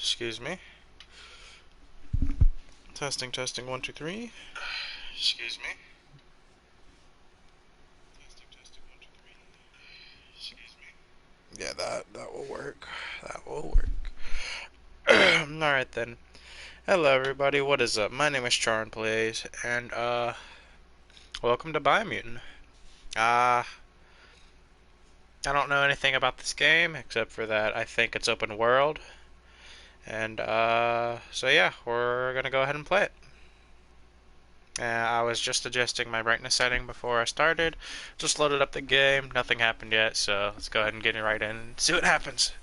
Excuse me. Testing, testing, 1, 2, 3. Excuse me. Testing, testing, 1, 2, 3. Excuse me. Yeah, that will work. That will work. Alright then. Hello everybody, what is up? My name is Charn Plays, and welcome to Biomutant. I don't know anything about this game, except for that I think it's open world. And so yeah, we're gonna go ahead and play it. I was just adjusting my brightness setting before I started. Just loaded up the game, nothing happened yet, so let's go ahead and get it right in and see what happens.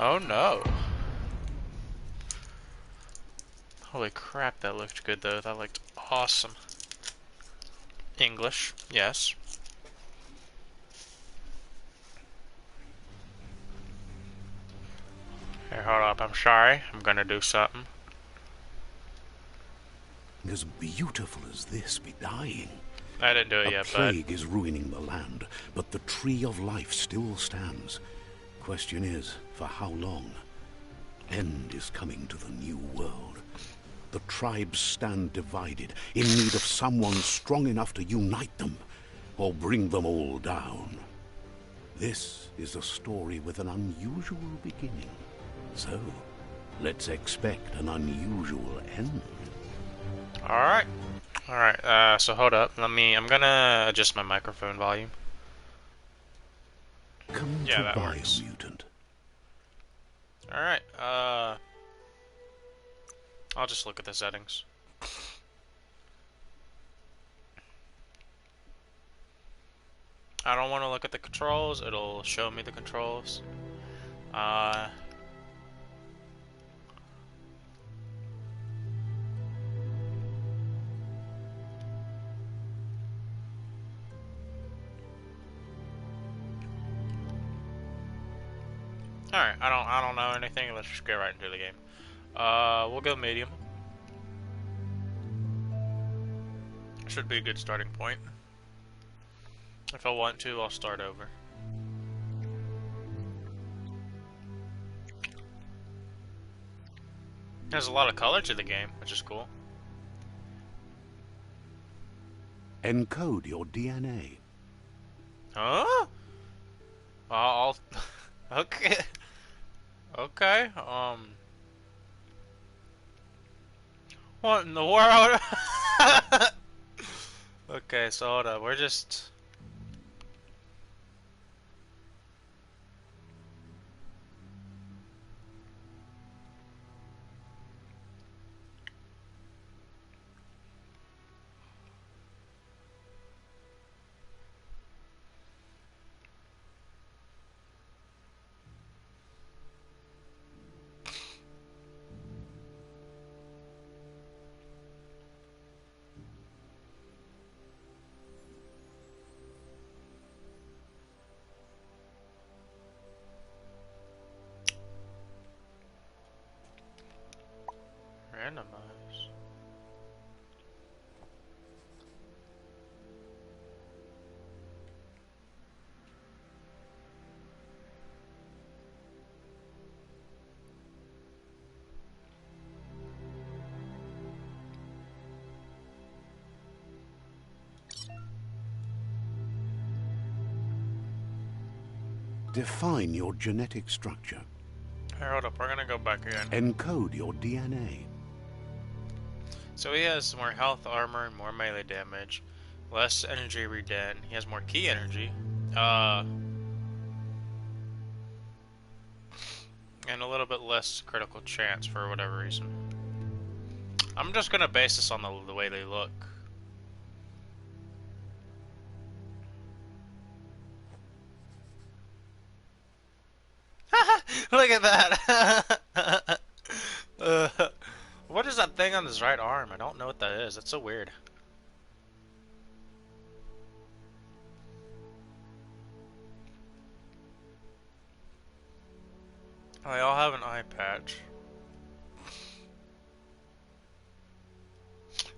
Oh no. Holy crap, that looked good though. That looked awesome. English, yes. Here, hold up, I'm sorry. I'm gonna do something. As beautiful as this be dying. I didn't do it yet, A plague is ruining the land, but the tree of life still stands. Question is, for how long? End is coming to the new world. The tribes stand divided, in need of someone strong enough to unite them, or bring them all down. This is a story with an unusual beginning. So, let's expect an unusual end. Alright. Alright, so hold up. I'm gonna adjust my microphone volume. Come Yeah, to that works. Biomutant. Alright, I'll just look at the settings. I don't want to look at the controls, it'll show me the controls. Alright, I don't know anything, let's just get right into the game. We'll go medium. Should be a good starting point. If I want to, I'll start over. There's a lot of color to the game, which is cool. Encode your DNA. Huh? I'll okay. Okay. What in the world? Okay, so hold up. We're just. Randomize. Define your genetic structure. Here, hold up, we're gonna go back again. Encode your DNA. So he has more health, armor, and more melee damage. Less energy regen. He has more key energy. And a little bit less critical chance for whatever reason. I'm just gonna base this on the way they look. Look at that! What is that thing on his right arm? I don't know what that is. That's so weird. Oh, they all have an eye patch.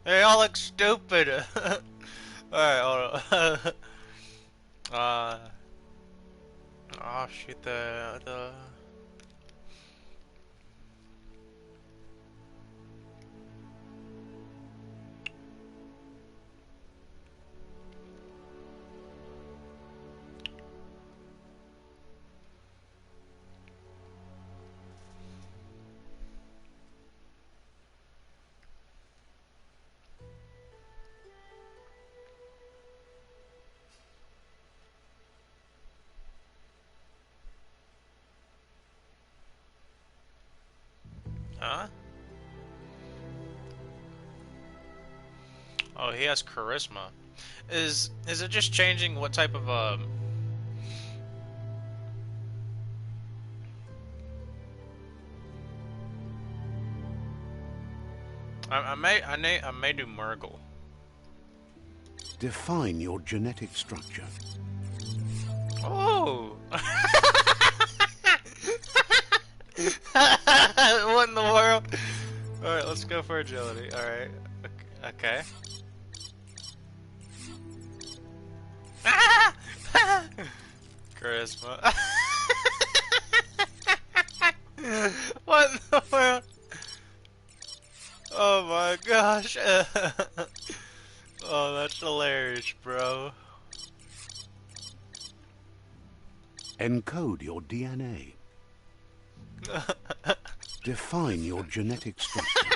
They all look stupid. Alright, hold on. Oh shoot, the... Huh? Oh, he has charisma. Is it just changing what type of I may do Murgle. Define your genetic structure. Oh! What in the world? Alright, let's go for agility. Alright. Okay. Charisma. What in the world? Oh my gosh. Oh, that's hilarious, bro. Encode your DNA. Define your genetic structure.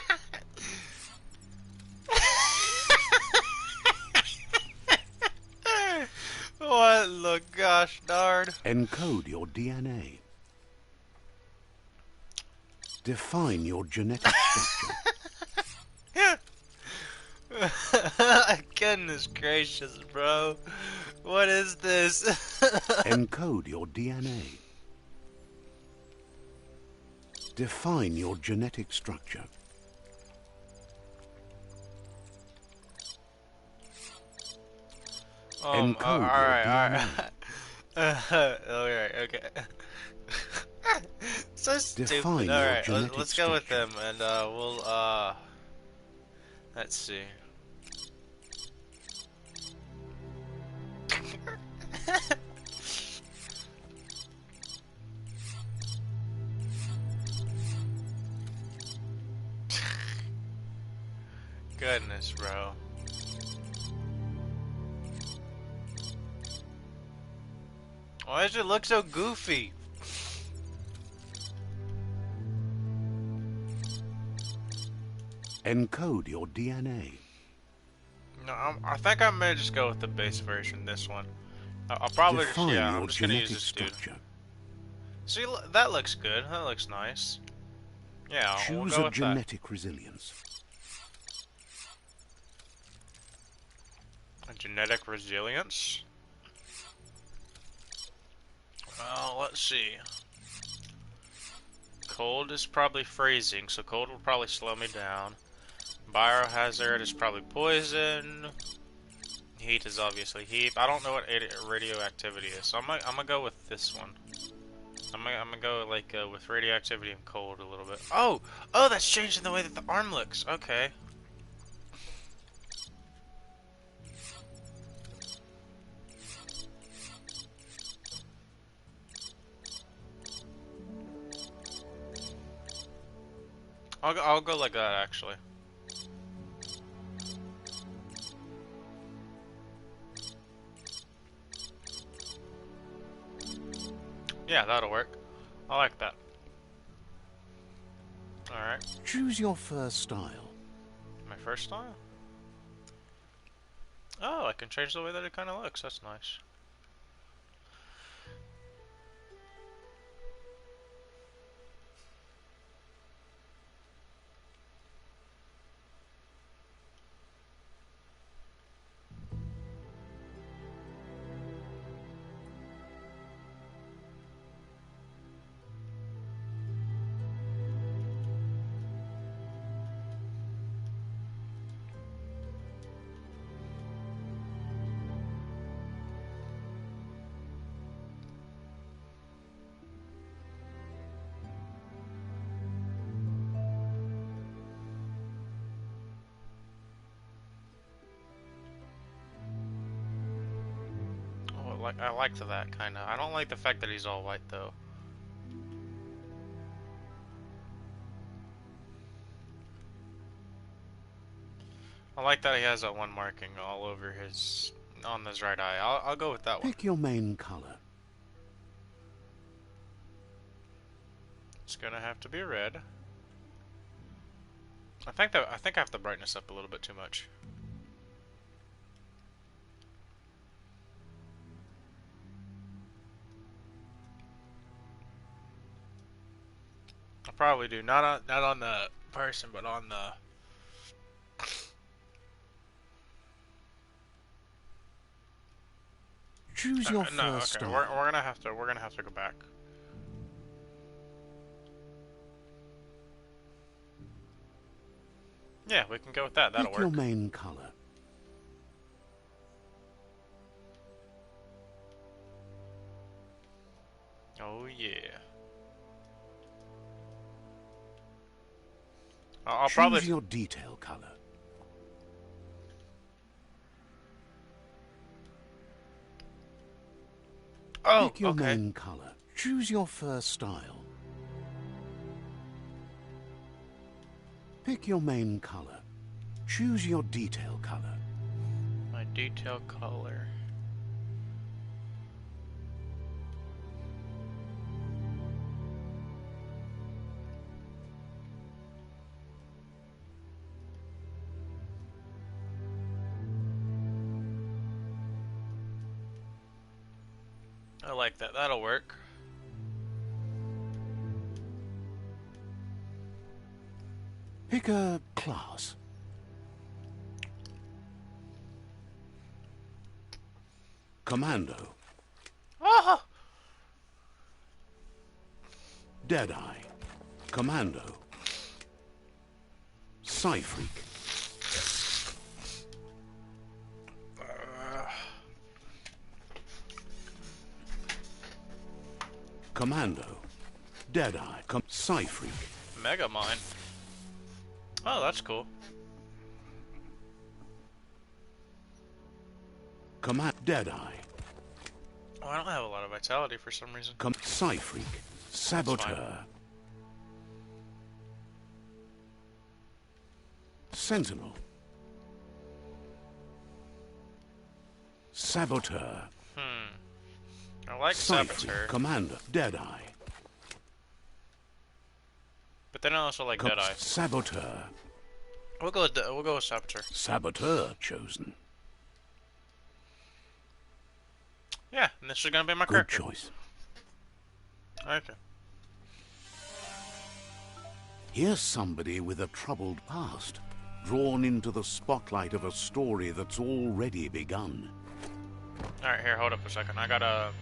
What the gosh darn? Encode your DNA. Define your genetic structure. Goodness gracious, bro. What is this? Encode your DNA. Define your genetic structure. Alright. Alright, okay. So stupid. Define your Alright, genetic let's go with structure. them and we'll let's see. Goodness, bro. Why does it look so goofy? Encode your DNA. No, I think I may just go with the base version, this one. I'll probably Define just, your I'm just gonna use genetic this dude. structure. See, that looks good. That looks nice. Yeah, we'll Choose go a with that. genetic resilience. A genetic resilience? Well, let's see. Cold is probably freezing, so cold will probably slow me down. Biohazard is probably poison. Heat is obviously heat. I don't know what radioactivity is, so I'm gonna go with this one. I'm gonna go like with radioactivity and cold a little bit. Oh, that's changing the way that the arm looks. Okay. I'll go like that actually. Yeah, that'll work. I like that. Alright. Choose your first style. My first style? Oh, I can change the way that it kind of looks. That's nice. Oh, I liked that kind of. I don't like the fact that he's all white though. I like that he has that one marking all over his on his right eye. I'll go with that one. Pick your main color. It's gonna have to be red. I think I have to brightness up a little bit too much. I probably do not on the person, but on the. Choose your No, first okay. style. We're gonna have to go back. Yeah, we can go with that. That'll Pick work. your main color. Oh yeah. I'll Choose probably. your detail color. Oh, Pick your okay. main color. Choose your first style. Pick your main color. Choose your detail color. My detail color. I like that. That'll work. Pick a class. Commando. Ah! Deadeye. Commando. Psy-Freak. Commando. Deadeye. Psy-Freak. Mega Mine. Oh, that's cool. Deadeye. Oh, I don't have a lot of vitality for some reason. Psy-Freak. Saboteur. Sentinel. Saboteur. I like Saboteur, Commander. Deadeye. but then I also like Deadeye. Saboteur. We'll go with Saboteur. Saboteur chosen. Yeah, and this is gonna be my Good character. choice. Okay. Here's somebody with a troubled past, drawn into the spotlight of a story that's already begun. Alright, here, hold up a second. I gotta...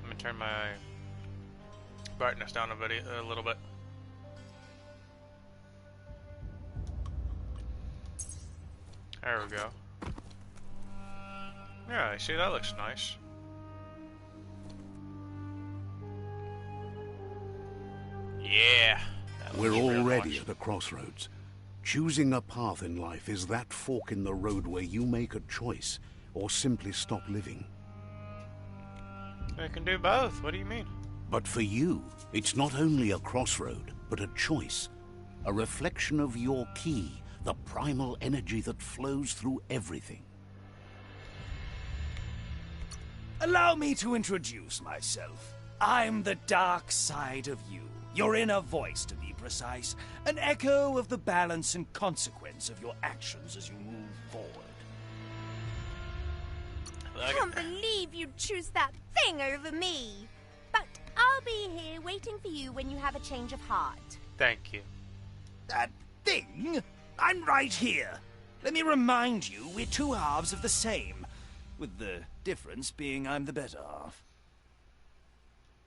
Let me turn my brightness down a little bit. There we go. Yeah, see, that looks nice. Yeah. That We're looks real already nice. at a crossroads. Choosing a path in life is that fork in the road where you make a choice or simply stop living. I can do both. What do you mean? But for you, it's not only a crossroad, but a choice. A reflection of your key, the primal energy that flows through everything. Allow me to introduce myself. I'm the dark side of you. Your inner voice, to be precise. An echo of the balance and consequence of your actions as you move forward. I can't believe you'd choose that thing over me. But I'll be here waiting for you when you have a change of heart. Thank you. That thing? I'm right here. Let me remind you, we're two halves of the same. With the difference being I'm the better half.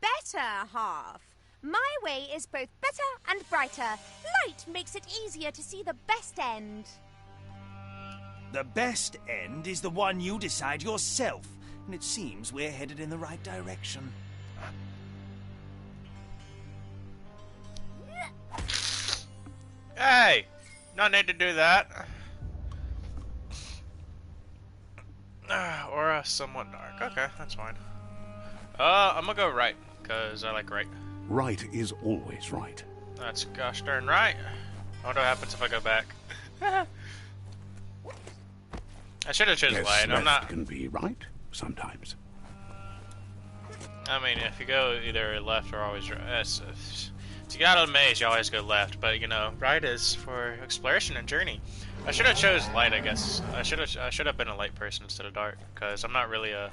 Better half? My way is both better and brighter. Light makes it easier to see the best end. The best end is the one you decide yourself. And it seems we're headed in the right direction. Hey! No need to do that. Aura somewhat dark. Okay, that's fine. I'm gonna go right, because I like right. Right is always right. That's gosh darn right. I wonder what happens if I go back. I should have chosen Yes, light. I'm left not. can be right sometimes. I mean, if you go either left or always right, to get out of the maze, you always go left. But you know, right is for exploration and journey. I should have chose light. I guess I should have been a light person instead of dark, because I'm not really a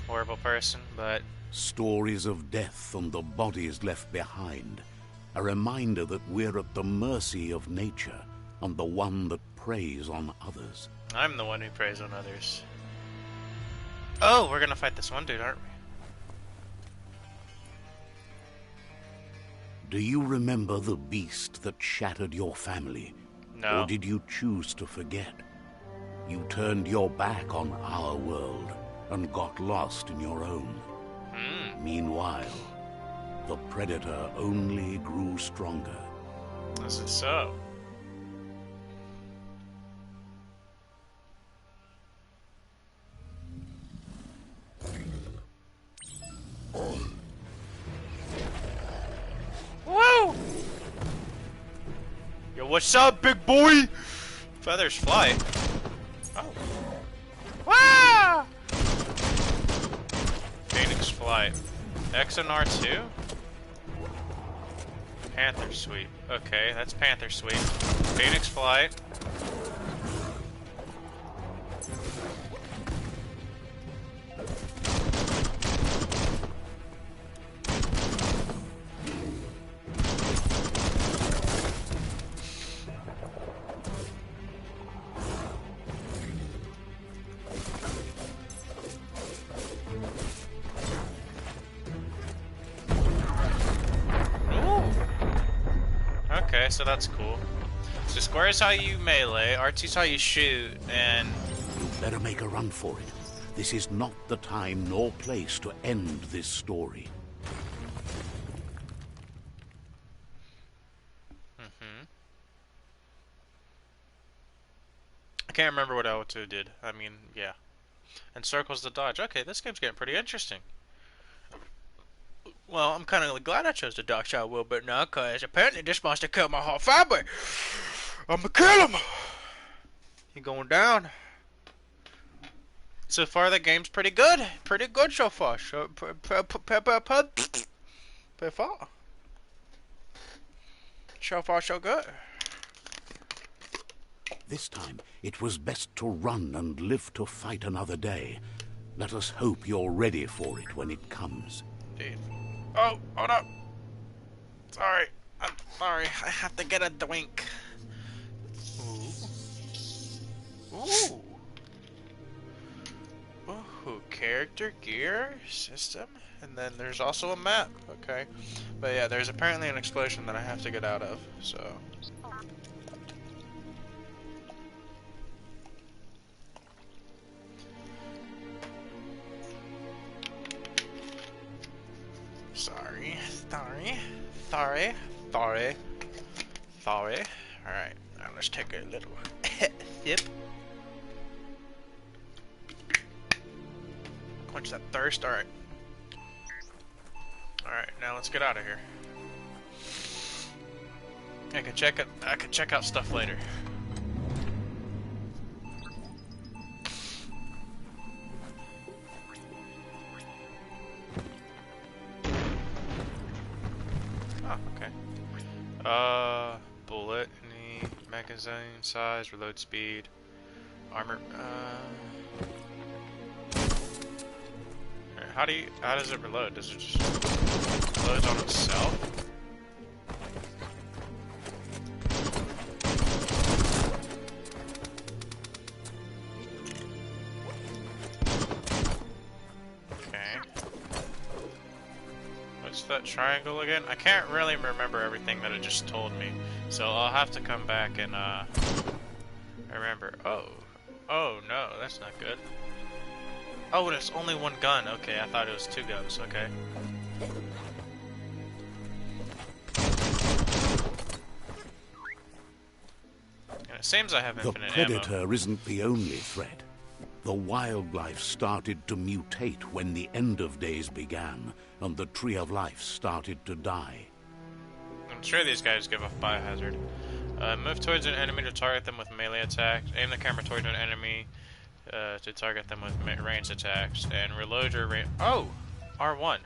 horrible person. But Stories of death and the bodies left behind. A reminder that we're at the mercy of nature and the one that preys on others. I'm the one who preys on others. Oh, we're gonna fight this one dude, aren't we? Do you remember the beast that shattered your family? No. Or did you choose to forget? You turned your back on our world and got lost in your own. Meanwhile, the predator only grew stronger. This is so. Woo! Yo, what's up, big boy? Feathers fly. Oh. Wow! Phoenix flight. X and R2? Panther sweep. Okay, that's Panther sweep. Phoenix flight. Okay, so that's cool. So square is how you melee, R2 is how you shoot, and You better make a run for it. This is not the time nor place to end this story. I can't remember what L2 did. I mean, yeah. And circles the dodge. Okay, this game's getting pretty interesting. Well, I'm kind of glad I chose the dark side a little bit now, because apparently this monster killed my whole family. I'm gonna kill him! He going down. So far, the game's pretty good. Pretty good so far. So far, so good. This time, it was best to run and live to fight another day. Let us hope you're ready for it when it comes. Dude. Oh, hold up. Sorry. I'm sorry. I have to get a drink. Ooh. Ooh. Ooh. Character, gear, system, and then there's also a map. Okay. But yeah, there's apparently an explosion that I have to get out of, so. Sorry. Alright, now let's take a little sip. Quench that thirst, alright. Alright, now let's get out of here. I can check out stuff later. Bullet, any magazine size, reload speed, armor, how does it reload? Does it just reload on itself? Okay. What's that triangle again? I can't really remember everything that it just told me, so I'll have to come back and remember. Oh no, that's not good. Oh, and it's only one gun. Okay, I thought it was two guns. Okay. And it seems I have The infinite predator ammo. isn't the only threat. The wildlife started to mutate when the end of days began, and the tree of life started to die. I'm sure these guys give off biohazard. Move towards an enemy to target them with melee attacks. Aim the camera towards an enemy to target them with ranged attacks. And reload your range. Oh! R1.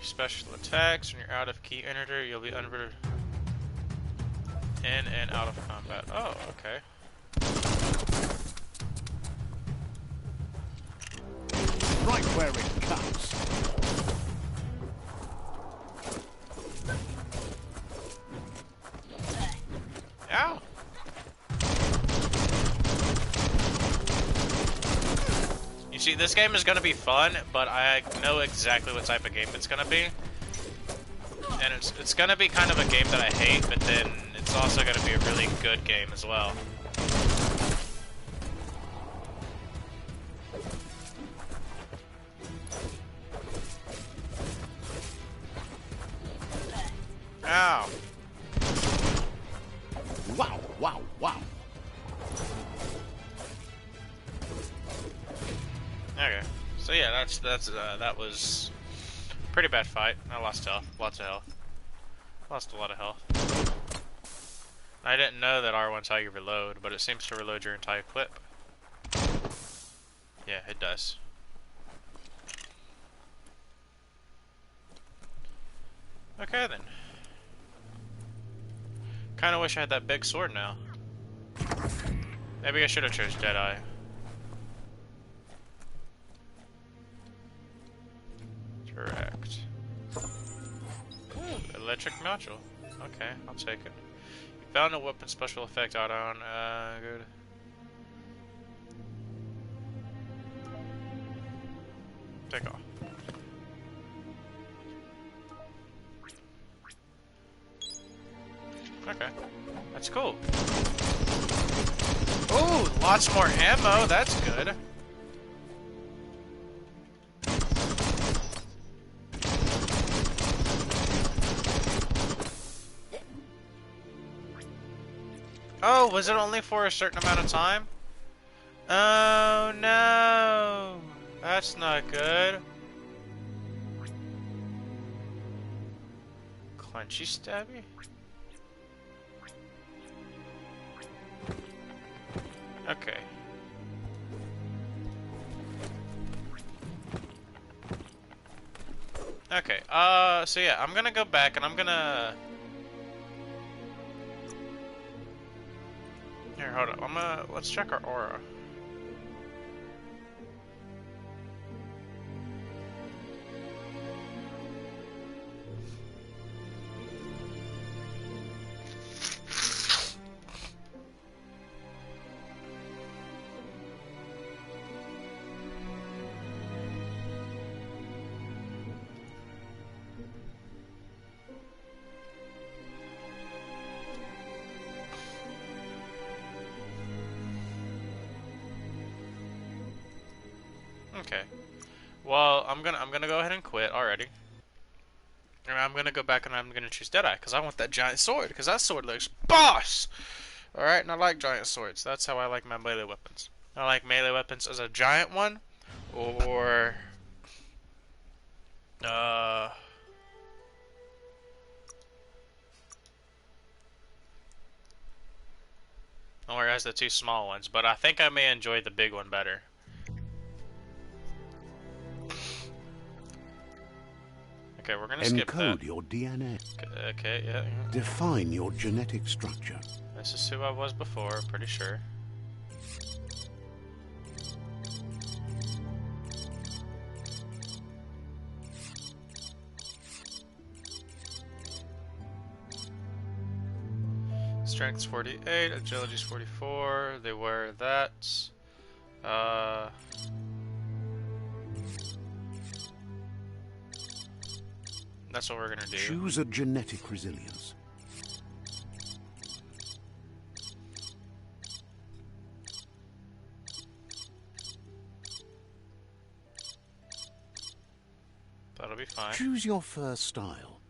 Special attacks. When you're out of key energy, you'll be in and out of combat. Oh, okay. Right where it cuts. Ow! You see, this game is gonna be fun, but I know exactly what type of game it's gonna be. And it's gonna be kind of a game that I hate, but then it's also gonna be a really good game as well. Ow! Wow, wow, wow. Okay, so yeah, that was a pretty bad fight. I lost health, lots of health, lost a lot of health. I didn't know that R1's how you reload, but it seems to reload your entire clip. Yeah, it does. Okay then. Kinda wish I had that big sword now. Maybe I should have chose Jedi. Correct. Ooh, electric module. Okay, I'll take it. You found a weapon special effect add-on. Good. Take off. Okay, that's cool. Ooh, lots more ammo. That's good. Oh, was it only for a certain amount of time? Oh no, that's not good. Clenchy stabby? Okay. Okay, so yeah, I'm gonna go back and I'm gonna... Here, hold up, let's check our aura. Okay. Well, I'm gonna go ahead and quit already. And I'm gonna go back and I'm gonna choose Deadeye, because I want that giant sword, because that sword looks boss! Alright, and I like giant swords. That's how I like my melee weapons. I like melee weapons as a giant one, or... or as the two small ones, but I think I may enjoy the big one better. Okay, we're gonna skip that. Encode your DNA. Okay, yeah. Define your genetic structure. This is who I was before, pretty sure. Strength's 48, agility's 44. They wear that. That's what we're gonna do. Choose a genetic resilience. That'll be fine. Choose your first style.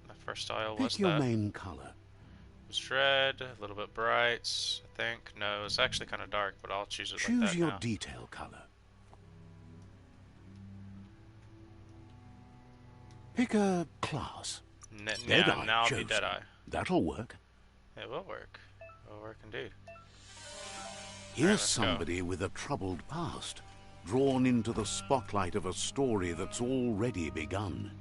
My first style was Pick your that. main color. It's red, a little bit bright, I think. No, it's actually kind of dark, but I'll choose it like Choose that your now. detail color. Pick a class. Deadeye Now I'll be chosen. Deadeye. That'll work. It will work. It will work indeed. Here's let's go. somebody with a troubled past, drawn into the spotlight of a story that's already begun.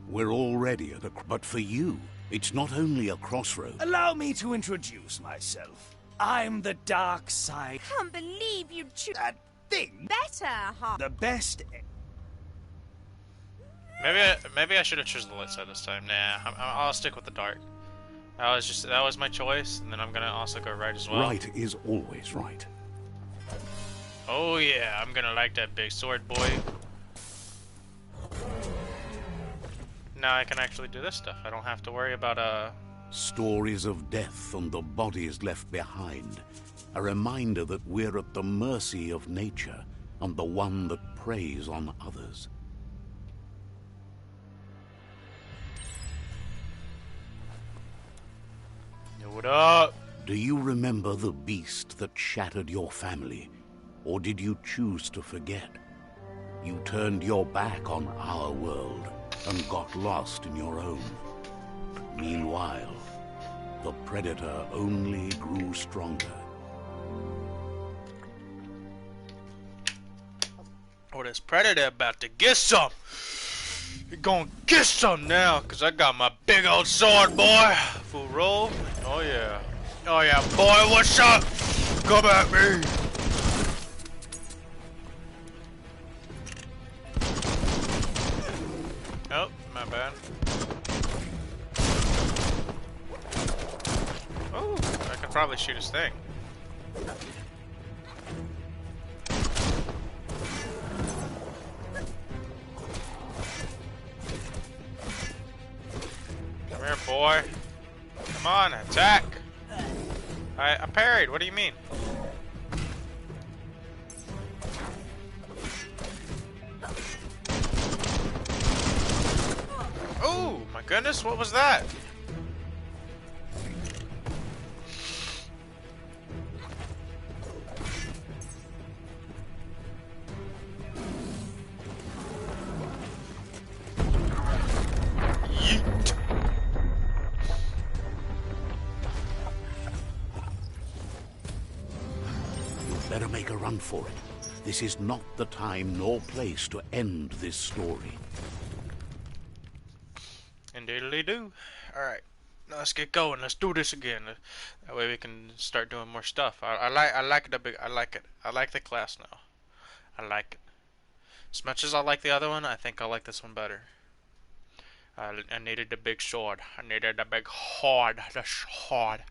We're already at a... But for you, it's not only a crossroad. Allow me to introduce myself. I'm the dark side. Can't believe you choose That thing. better, huh? The best. Maybe I should have chosen the light side this time. Nah, I'll stick with the dark. That was my choice, and then I'm gonna also go right as well. Right is always right. Oh yeah, I'm gonna like that big sword, boy. Now I can actually do this stuff. I don't have to worry about Stories of death and the bodies left behind. A reminder that we're at the mercy of nature and the one that preys on others. What up? Do you remember the beast that shattered your family? Or did you choose to forget? You turned your back on our world and got lost in your own. Meanwhile, the predator only grew stronger. Oh, this predator about to get some. You're gonna get some now, cause I got my big old sword, boy. Full roll. Oh yeah. Oh yeah, boy, what's up? Come at me. Oh, my bad. Oh, I could probably shoot his thing. Come here, boy. Come on, attack. I parried. What do you mean? Oh, my goodness. What was that? Yeet. Better make a run for it. This is not the time nor place to end this story. Indeedly do. Alright, now let's get going. Let's do this again. That way we can start doing more stuff. I like it. I like it. I like the class now. I like it. As much as I like the other one, I think I like this one better. I needed the big sword. I needed the big horde. The sword.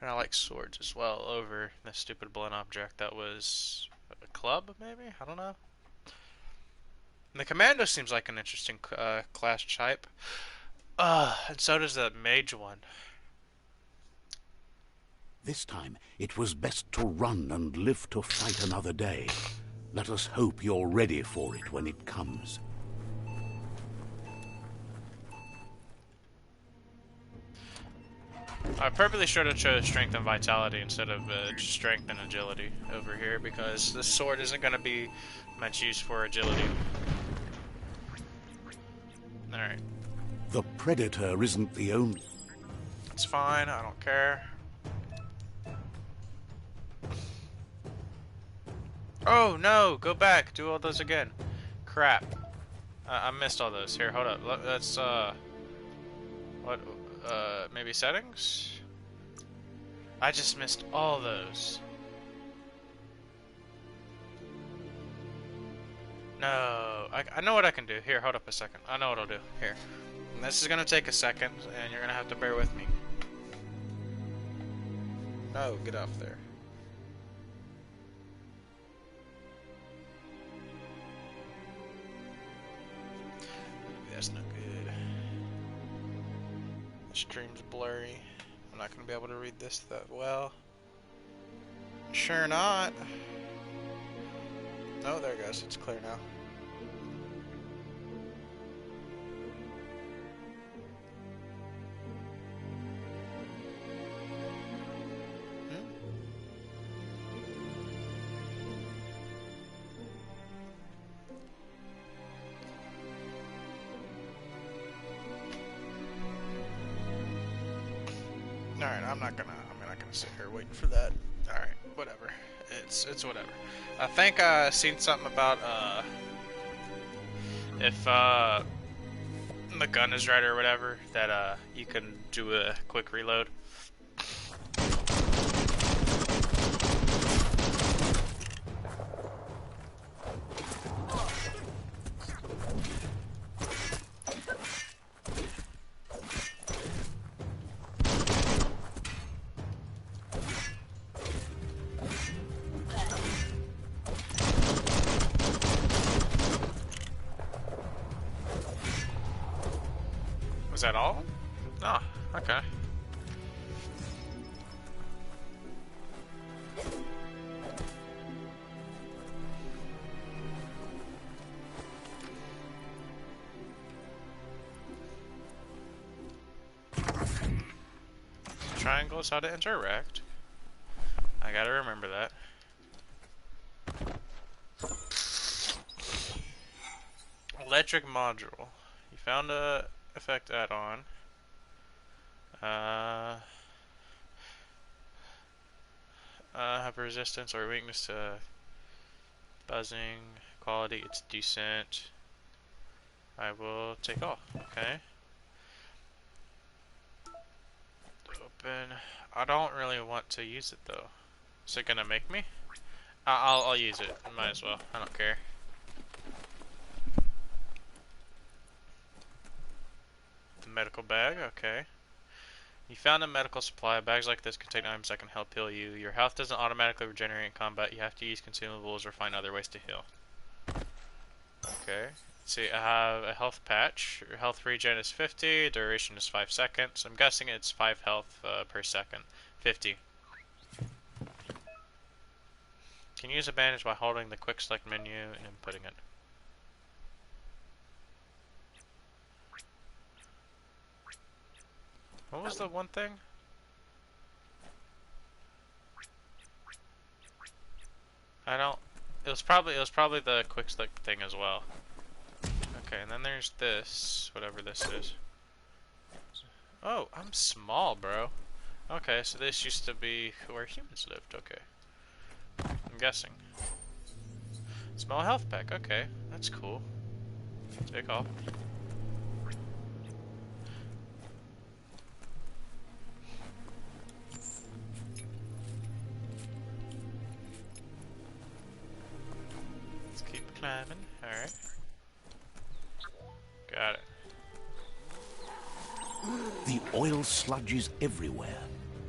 And I like swords as well over the stupid blunt object that was a club, maybe? I don't know. And the commando seems like an interesting class type. And so does the mage one. This time, it was best to run and live to fight another day. Let us hope you're ready for it when it comes. I purposely should have chose strength and vitality instead of just strength and agility over here because this sword isn't going to be much use for agility. Alright. The predator isn't the only... It's fine, I don't care. Oh no, go back, do all those again. Crap. I missed all those. Here, hold up. Let's, what, maybe settings? I just missed all those. No, I know what I can do. Here, hold up a second. I know what I'll do. Here. And this is gonna take a second, and you're gonna have to bear with me. No, get off there. That's not good. The stream's blurry. I'm not gonna be able to read this that well. Sure not. Oh, there it goes. It's clear now. Alright, I'm not gonna sit here waiting for that. Alright, whatever. It's whatever. I think I seen something about if the gun is right or whatever, that you can do a quick reload. Was that all? Oh, okay. Triangle is how to interact. I gotta remember that. Electric module. You found a effect add-on. Have a resistance or weakness to buzzing. Quality, it's decent. I will take off. Okay. Open. I don't really want to use it though. Is it gonna make me? I'll use it. Might as well. I don't care. The medical bag. Okay. You found a medical supply. Bags like this contain items that can help heal you. Your health doesn't automatically regenerate in combat. You have to use consumables or find other ways to heal. Okay. Let's see, I have a health patch. Your health regen is 50. Duration is 5 seconds. I'm guessing it's 5 health per second. 50. Can use a bandage by holding the quick select menu and inputting it. What was the one thing? I don't. It was probably the quick select thing as well. Okay, and then there's this, whatever this is. Oh, I'm small, bro. Okay, so this used to be where humans lived. Okay, I'm guessing. Small health pack. Okay, that's cool. Take off. Climbing, alright. Got it. The oil sludges everywhere.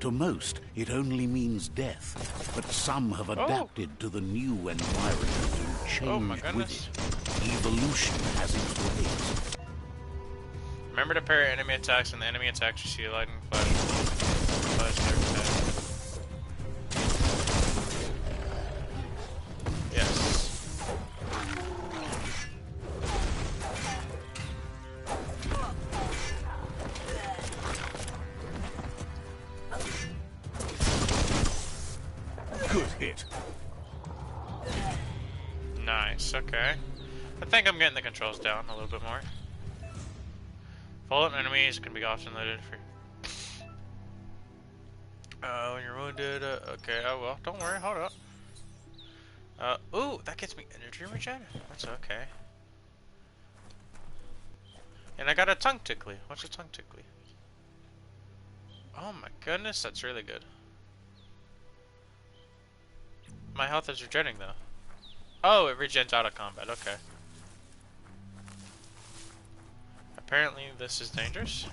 To most, it only means death, but some have adapted to the new environment and changed with it. Evolution has its ways. Remember to parry enemy attacks, and the enemy attacks you see a lightning flash their attack. Yes. Good hit. Nice, okay. I think I'm getting the controls down a little bit more. Fallen enemies can be often looted for... when you're wounded, okay, oh well, don't worry, hold up. Ooh, that gets me energy regen? That's okay. And I got a tongue tickly. What's a tongue tickly? Oh my goodness, that's really good. My health is regenerating though. Oh, it regens out of combat, okay. Apparently this is dangerous.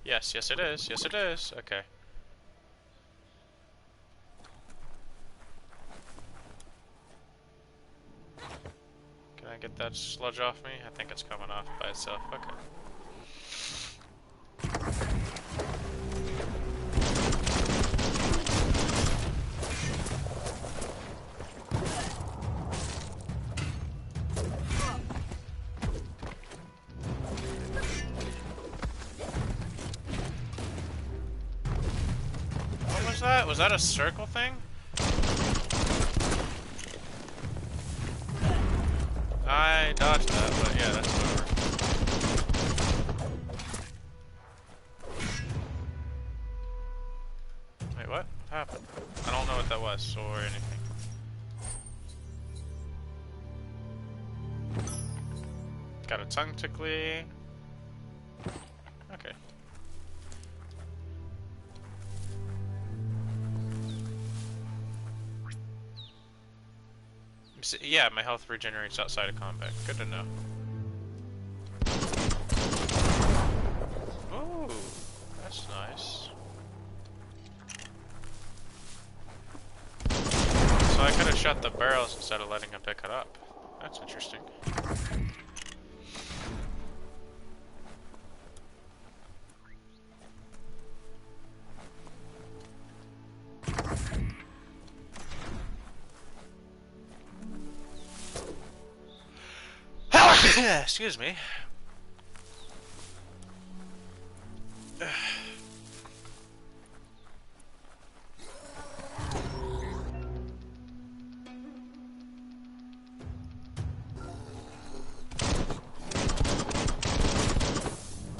Yes, yes it is. Yes it is. Okay. Can I get that sludge off me? I think it's coming off by itself. Okay. What was that? Was that a circle thing? I dodged that, but yeah, that's whatever. Wait, what happened? I don't know what that was or anything. Got a tongue tickly. Okay. Yeah, my health regenerates outside of combat. Good to know. Ooh, that's nice. So I could have shot the barrels instead of letting him pick it up. That's interesting. Excuse me.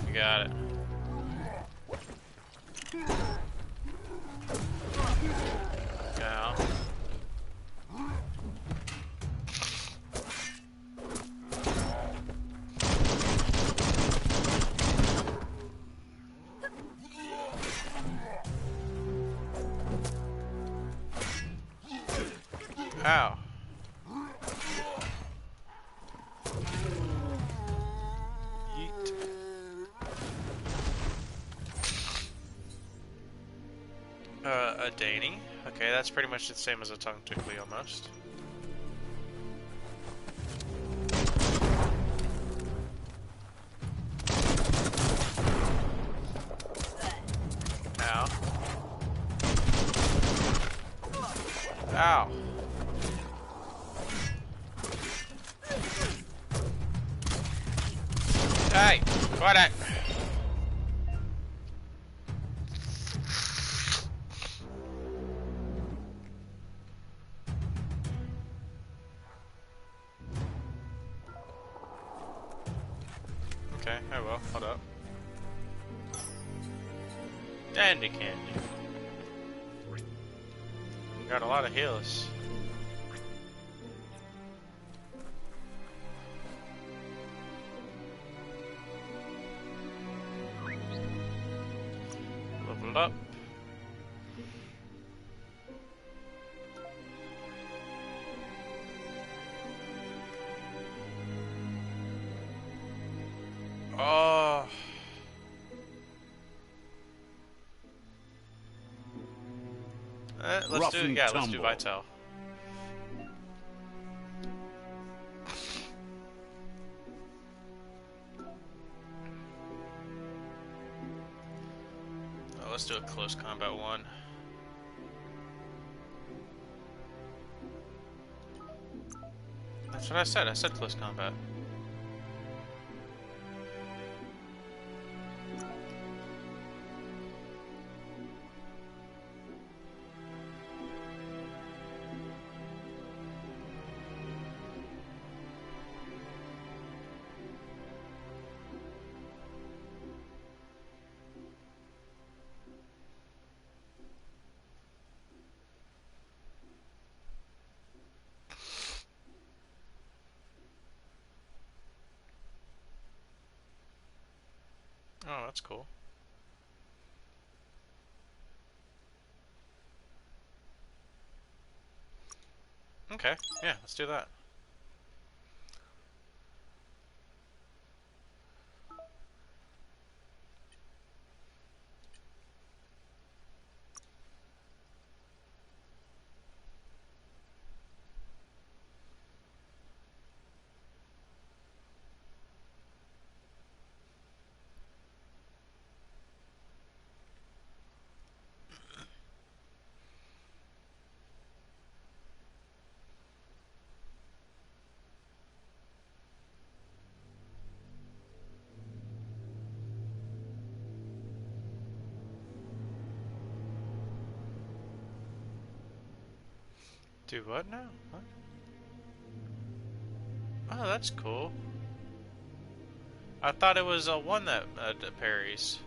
You got it. Now. Ow. Yeet. A Danny. Okay, that's pretty much the same as a tongue tickly almost. Ow. Ow. Hey, quiet. Okay, I will. Hold up. Dandy candy. Got a lot of heals. Leveled up. Oh. Let's do, yeah, let's do Vital. Oh, let's do a close combat one. That's what I said. I said close combat. Oh, that's cool. Okay, yeah, let's do that. Do what now? What? Oh, that's cool. I thought it was one that parries.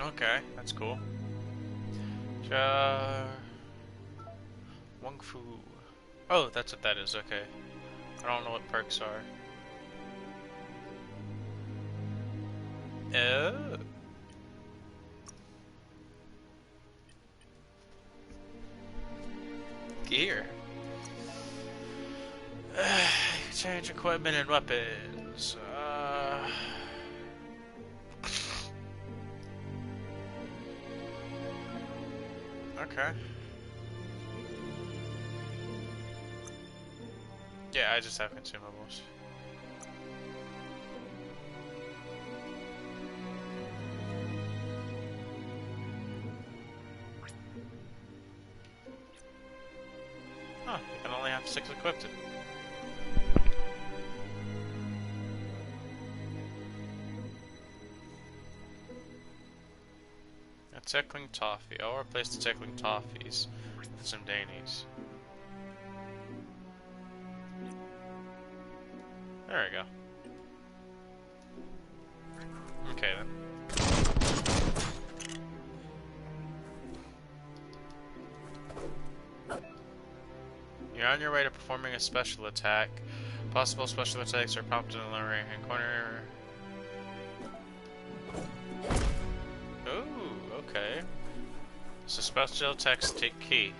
Okay, that's cool. Wong Fu. Oh, that's what that is, okay. I don't know what perks are. Oh. Gear. Change equipment and weapons. Okay. Yeah, I just have consumables. Huh, you can only have 6 equipped. A tickling toffee. I'll replace the tickling toffees with some dainies. There we go. Okay then. You're on your way to performing a special attack. Possible special attacks are prompted in the lower right hand corner. Ooh, okay. So special attacks take key.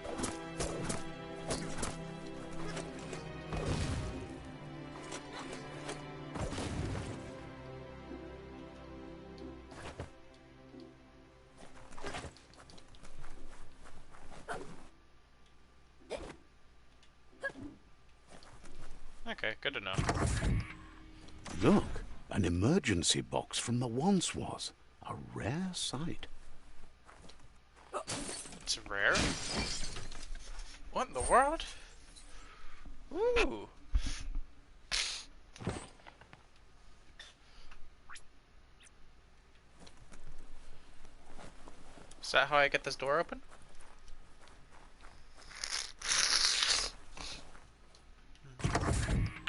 Okay, good to know. Look, an emergency box from the once was. A rare sight. It's rare? What in the world? Ooh. Is that how I get this door open?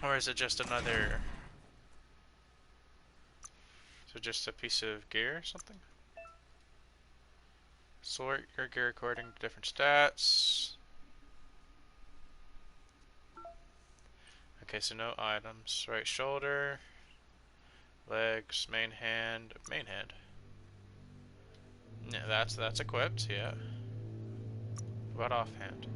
Or is it just another... So just a piece of gear or something? Sort your gear according to different stats. Okay, so no items. Right shoulder, legs, main hand, main hand. Yeah, that's equipped, yeah. What about offhand?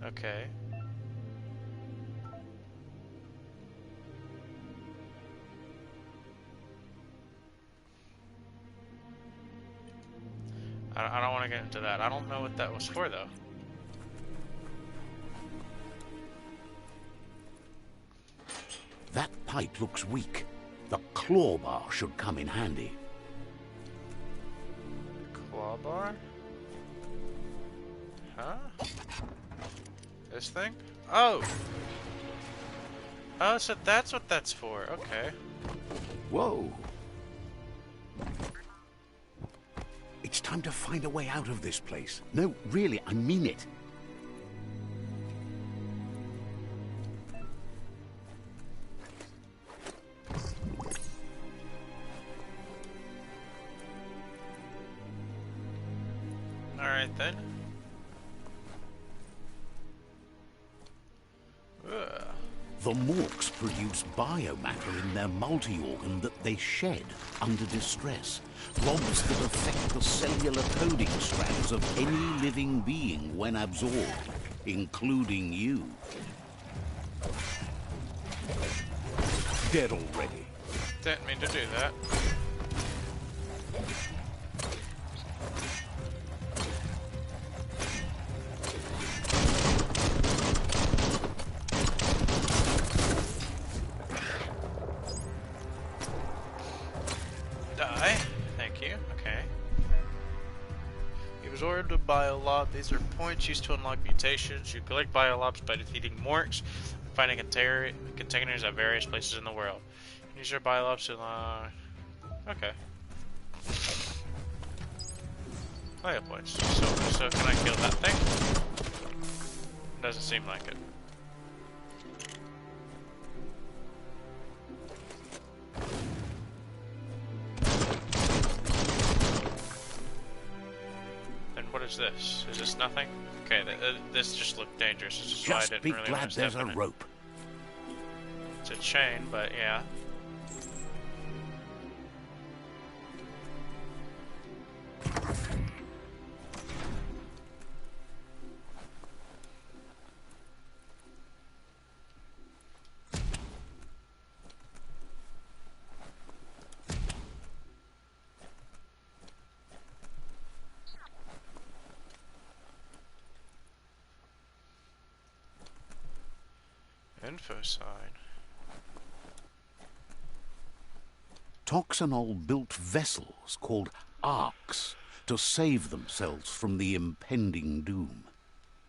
Okay. I don't want to get into that. I don't know what that was for, though. That pipe looks weak. The claw bar should come in handy. bar? Huh? This thing? Oh! Oh, so that's what that's for. Okay. Whoa! It's time to find a way out of this place. No, really, I mean it. Alright then. Ugh. The Morks produce biomatter in their multi-organ that they shed under distress. Blobs that affect the cellular coding strands of any living being when absorbed, including you. Dead already. Didn't mean to do that. Die. Thank you. Okay. He was ordered to biolob. These are points used to unlock mutations. You collect biolobs by defeating Morks and finding containers at various places in the world. Use your biolobs to okay. Bio points. So can I kill that thing? Doesn't seem like it. What is this? Is this nothing? Okay, this just looked dangerous. This is why I Just didn't be really glad want to there's step a in it. rope. It's a chain, but yeah. Info sign. Toxanol built vessels called arks to save themselves from the impending doom.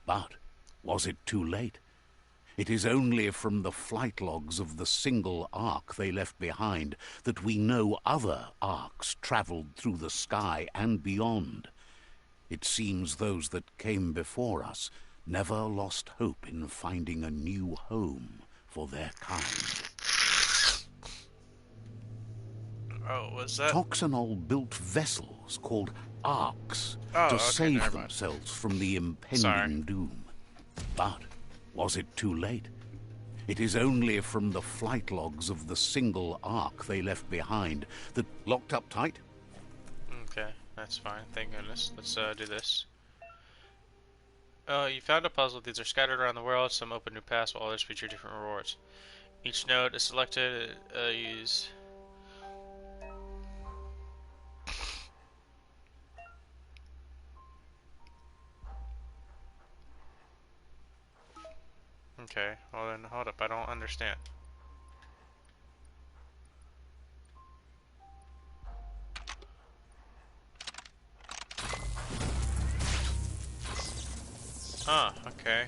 But was it too late? It is only from the flight logs of the single ark they left behind that we know other arks traveled through the sky and beyond. It seems those that came before us never lost hope in finding a new home for their kind. Oh, was that? Toxanol built vessels called arks Oh, to okay, save never mind. themselves from the impending Sorry. doom. But was it too late? It is only from the flight logs of the single ark they left behind that locked up tight. Okay, that's fine. Thank goodness. Let's do this. You found a puzzle. These are scattered around the world. Some open new paths, while others feature different rewards. Each node is selected. Use. Okay, well then, hold up. I don't understand. Ah, okay.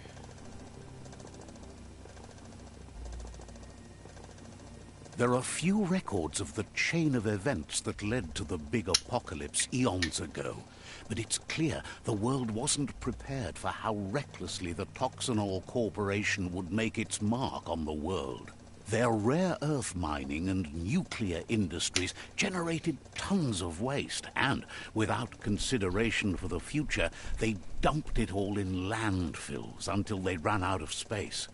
There are few records of the chain of events that led to the big apocalypse eons ago, but it's clear the world wasn't prepared for how recklessly the Toxanol Corporation would make its mark on the world. Their rare earth mining and nuclear industries generated tons of waste, and without consideration for the future, they dumped it all in landfills until they ran out of space.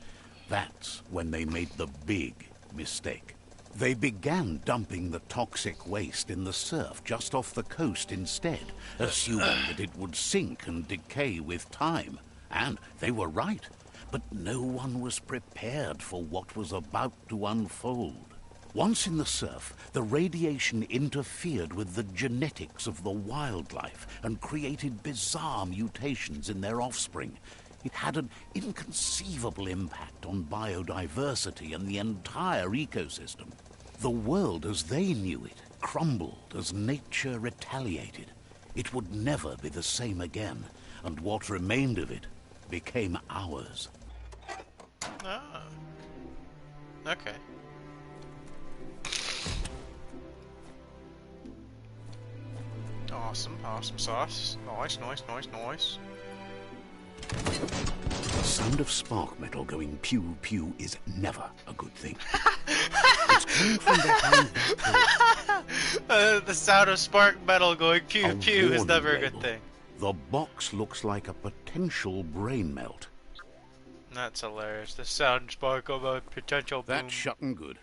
That's when they made the big mistake. They began dumping the toxic waste in the surf just off the coast instead, assuming that it would sink and decay with time. And they were right. But no one was prepared for what was about to unfold. Once in the surf, the radiation interfered with the genetics of the wildlife and created bizarre mutations in their offspring. It had an inconceivable impact on biodiversity and the entire ecosystem. The world as they knew it crumbled as nature retaliated. It would never be the same again, and what remained of it became ours. Ah. Okay. Awesome, awesome sauce. Nice, nice, nice, nice. The sound of spark metal going pew pew is never a good thing. It's coming from behind that door. The sound of spark metal going pew pew is never a good label. thing. The box looks like a potential brain melt. That's hilarious. The sound spark of a potential boom. That's shutting good.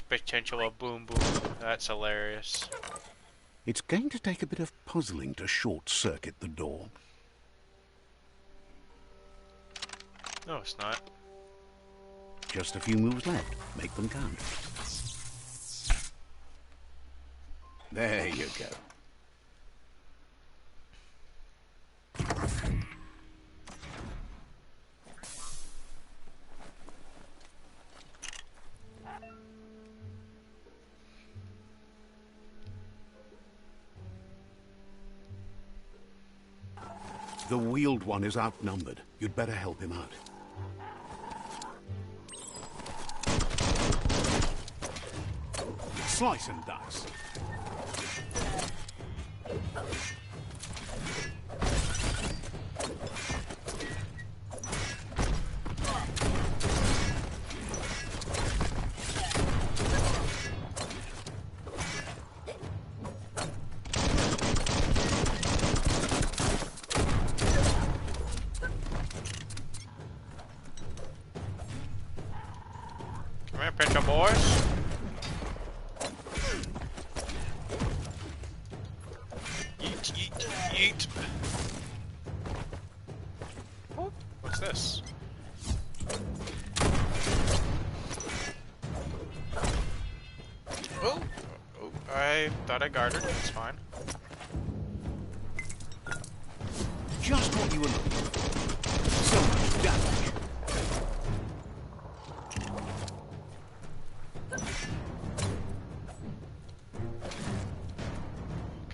Potential of boom boom. That's hilarious. It's going to take a bit of puzzling to short-circuit the door. No, it's not. Just a few moves left. Make them count. There you go. The wheeled one is outnumbered. You'd better help him out. Slice and dice. Come here, picture boys. Yeet, yeet, yeet. Oh, what's this? Oh, oh, I thought I guarded. It's fine. Just what you were looking for. So much damage.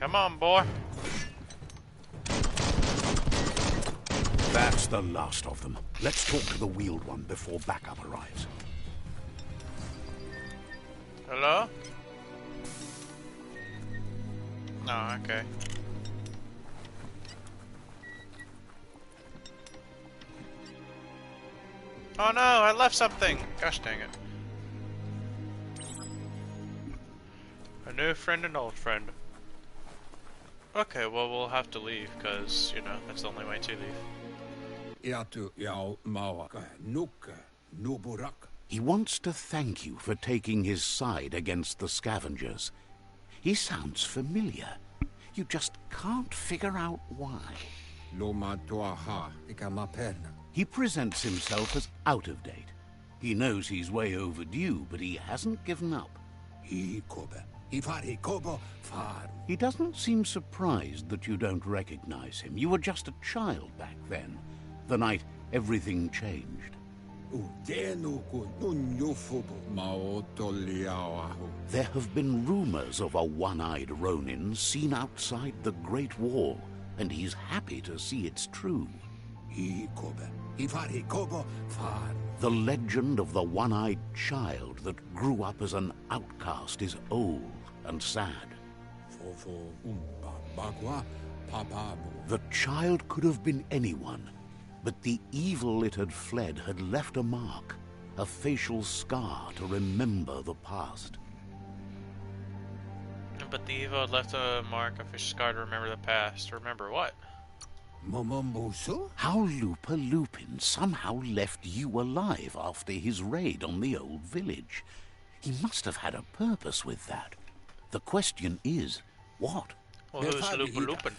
Come on, boy. That's the last of them. Let's talk to the wheeled one before backup arrives. Hello? Oh, okay. Oh no, I left something! Gosh dang it. A new friend and old friend. Okay, well we'll have to leave, because, you know, that's the only way to leave. He wants to thank you for taking his side against the scavengers. He sounds familiar. You just can't figure out why. He presents himself as out of date. He knows he's way overdue, but he hasn't given up. He doesn't seem surprised that you don't recognize him. You were just a child back then, the night everything changed. There have been rumors of a one-eyed Ronin seen outside the Great Wall, and he's happy to see it's true. The legend of the one-eyed child that grew up as an outcast is old and sad. The child could have been anyone, but the evil it had fled had left a mark, a facial scar to remember the past. But the evil left a mark of his scar to remember the past. Remember what? How Lupa Lupin somehow left you alive after his raid on the old village. He must have had a purpose with that. The question is, what? Well, who's Lupa Lupin?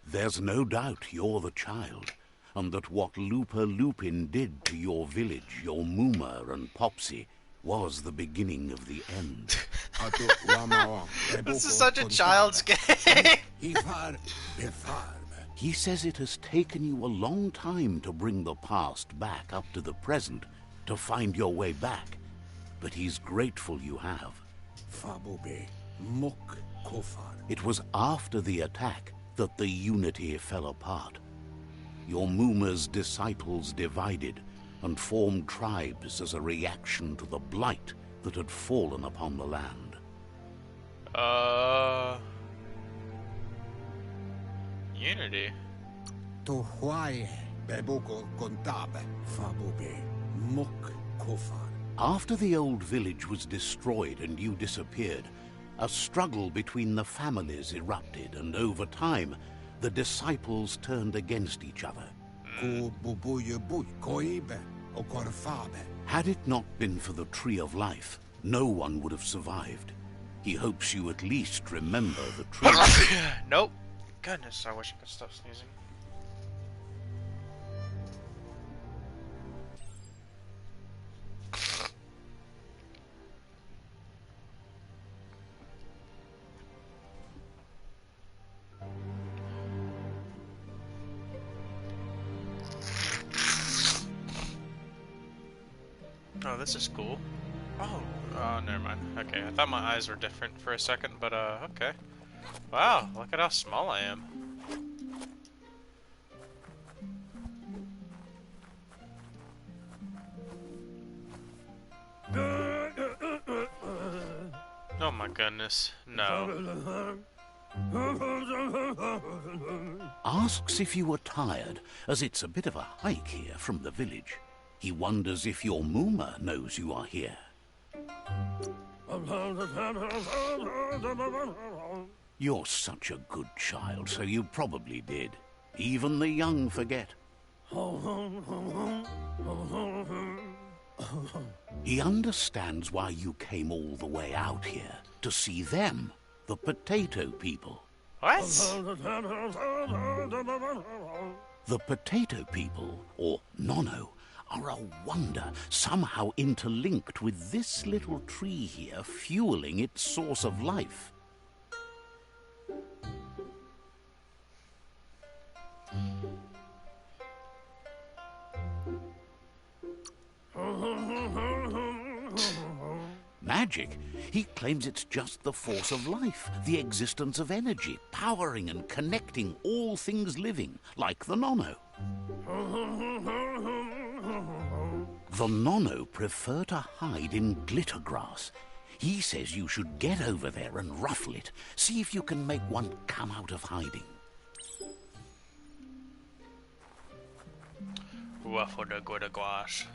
There's no doubt you're the child, and that what Lupa Lupin did to your village, your Muma and Popsy, was the beginning of the end. This is such a child's game. He says it has taken you a long time to bring the past back up to the present, to find your way back, but he's grateful you have. Mok Kofar. It was after the attack that the unity fell apart. Your Muma's disciples divided and formed tribes as a reaction to the blight that had fallen upon the land. Unity. To Huaye Beboko Kontabe Fabube Mok Kofar. After the old village was destroyed and you disappeared, a struggle between the families erupted, and over time, the disciples turned against each other. Ko Bubuye Bui Koibe Okorfabe. Had it not been for the Tree of Life, no one would have survived. He hopes you at least remember the tree. Nope. Goodness, I wish I could stop sneezing. Oh, this is cool. Oh, never mind. Okay, I thought my eyes were different for a second, but, okay. Wow, look at how small I am. Oh my goodness, no. Asks if you were tired, as it's a bit of a hike here from the village. He wonders if your Muma knows you are here. You're such a good child, so you probably did. Even the young forget. He understands why you came all the way out here, to see them, the potato people. What? The potato people, or Nono, are a wonder, somehow interlinked with this little tree here, fueling its source of life. Magic? He claims it's just the force of life, the existence of energy, powering and connecting all things living, like the Nono. The Nono prefer to hide in glitter grass. He says you should get over there and ruffle it. See if you can make one come out of hiding. Ruffle the glitter glass.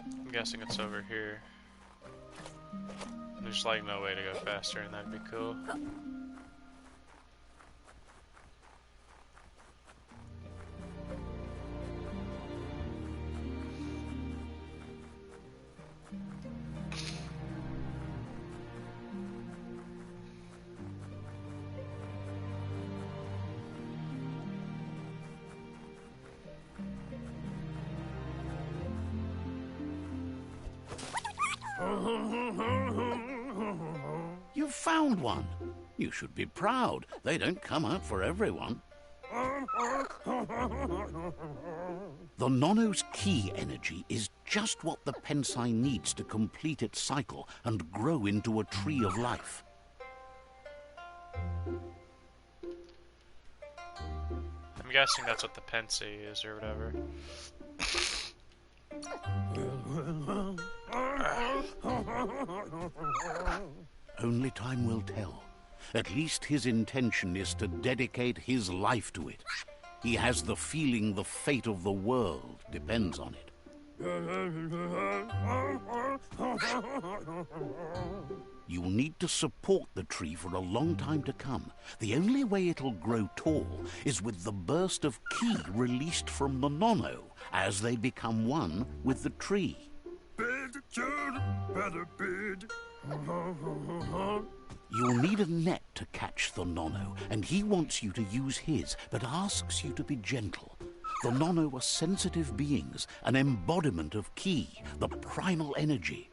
I'm guessing it's over here. There's like no way to go faster, and that'd be cool. You've found one. You should be proud. They don't come out for everyone. The Nono's key energy is just what the Pensai needs to complete its cycle and grow into a tree of life. I'm guessing that's what the Pensy is or whatever. Only time will tell. At least his intention is to dedicate his life to it. He has the feeling the fate of the world depends on it. You'll need to support the tree for a long time to come. The only way it'll grow tall is with the burst of ki released from the Nono as they become one with the tree. You'll need a net to catch the Nono, and he wants you to use his, but asks you to be gentle. The Nono are sensitive beings, an embodiment of ki, the primal energy.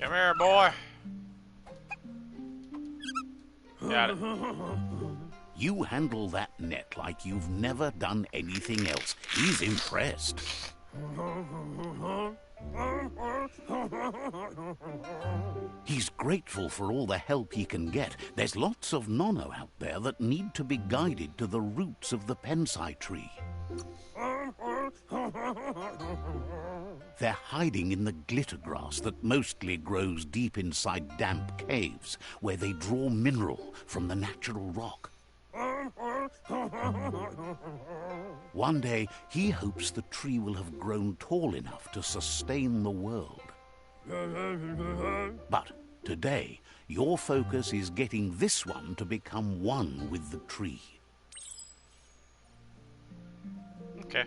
Come here, boy. Got it. You handle that net like you've never done anything else. He's impressed. He's grateful for all the help he can get. There's lots of nono out there that need to be guided to the roots of the pensai tree. They're hiding in the glitter grass that mostly grows deep inside damp caves, where they draw mineral from the natural rock. One day, he hopes the tree will have grown tall enough to sustain the world. But today, your focus is getting this one to become one with the tree. Okay.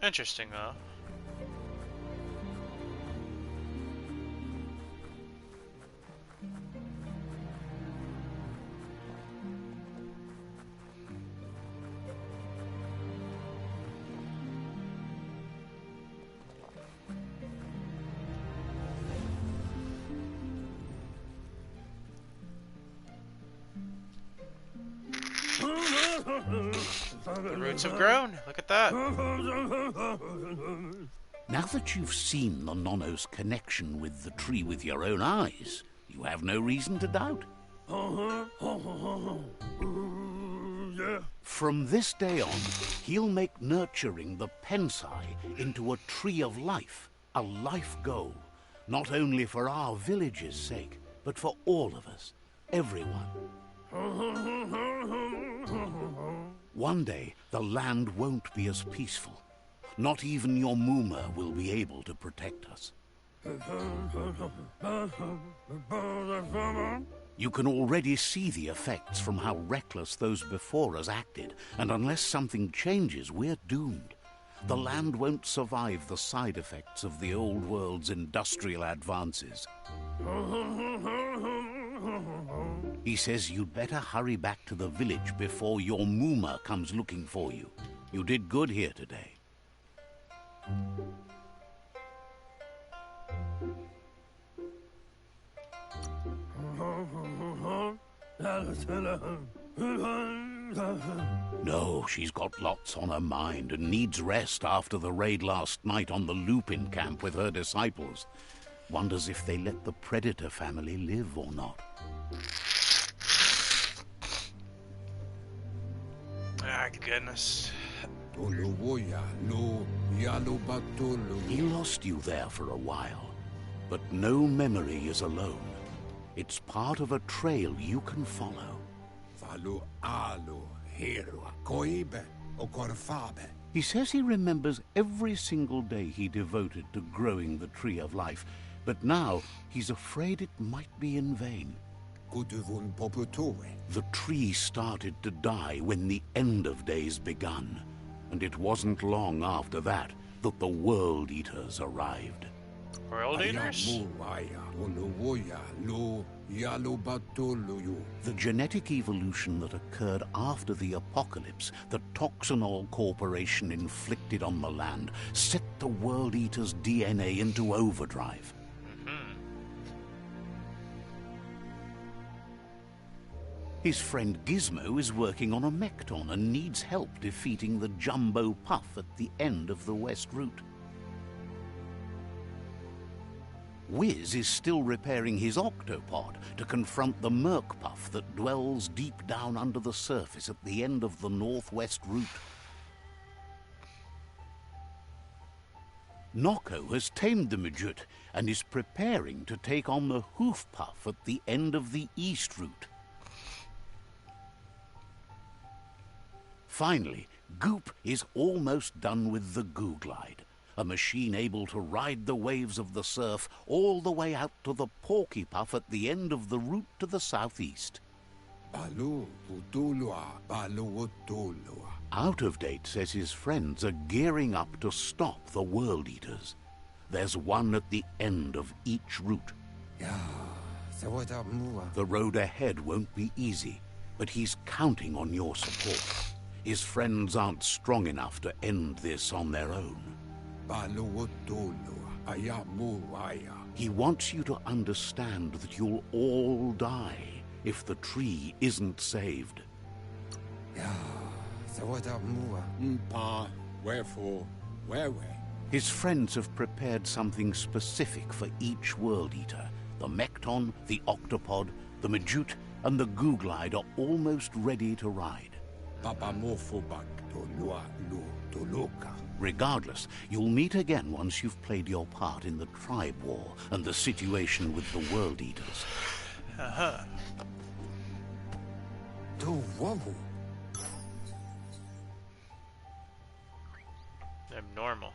Interesting, though. The roots have grown. Look at that. Now that you've seen the nono's connection with the tree with your own eyes, you have no reason to doubt. From this day on, he'll make nurturing the pensai into a tree of life, a life goal, not only for our village's sake, but for all of us, everyone. One day, the land won't be as peaceful. Not even your Muma will be able to protect us. You can already see the effects from how reckless those before us acted, and unless something changes, we're doomed. The land won't survive the side effects of the old world's industrial advances. He says you'd better hurry back to the village before your Muma comes looking for you. You did good here today. No, she's got lots on her mind and needs rest after the raid last night on the Lupin camp with her disciples. Wonders if they let the Predator family live or not. Ah, goodness. He lost you there for a while, but no memory is alone. It's part of a trail you can follow. He says he remembers every single day he devoted to growing the Tree of Life, but now he's afraid it might be in vain. The tree started to die when the end of days begun, and it wasn't long after that that the World Eaters arrived. World Eaters? The genetic evolution that occurred after the apocalypse that Toxinol Corporation inflicted on the land set the World Eaters' DNA into overdrive. His friend Gizmo is working on a Mekton and needs help defeating the Jumbo Puff at the end of the West Route. Wiz is still repairing his octopod to confront the Merc Puff that dwells deep down under the surface at the end of the Northwest Route. Noko has tamed the Majut and is preparing to take on the Hoof Puff at the end of the East Route. Finally, Goop is almost done with the Googlide, a machine able to ride the waves of the surf all the way out to the Porky Puff at the end of the route to the southeast. Out of Date says his friends are gearing up to stop the World Eaters. There's one at the end of each route. The road ahead won't be easy, but he's counting on your support. His friends aren't strong enough to end this on their own. He wants you to understand that you'll all die if the tree isn't saved. Wherefore, where? His friends have prepared something specific for each World Eater. The Mekton, the Octopod, the Majute, and the Googlide are almost ready to ride. Regardless, you'll meet again once you've played your part in the tribe war and the situation with the World Eaters. Abnormal.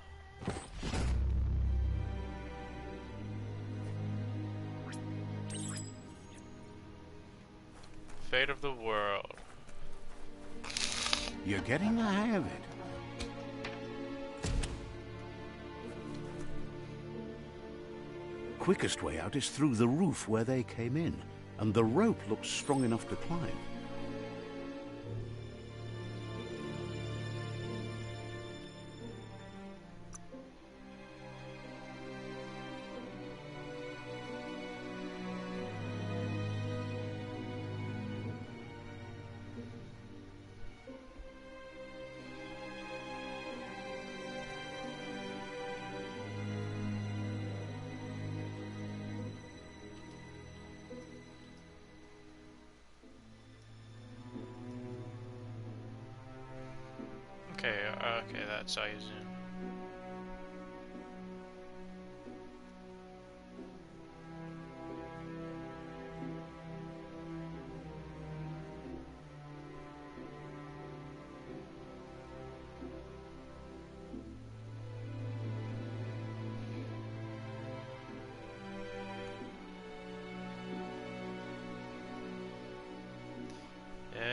Fate of the world. You're getting the hang of it. Quickest way out is through the roof where they came in, and the rope looks strong enough to climb. Okay, that's how you zoom.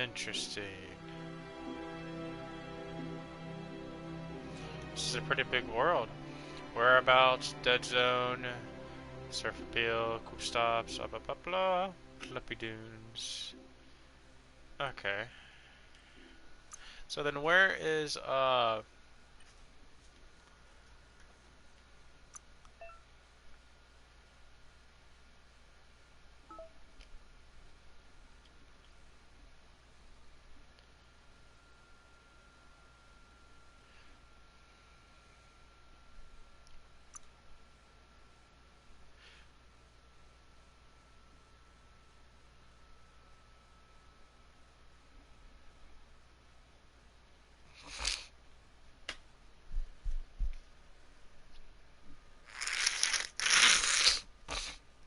Interesting. This is a pretty big world. Whereabouts, dead zone, surf appeal, quick stops, blah blah blah blah, flippy dunes. Okay. So then where is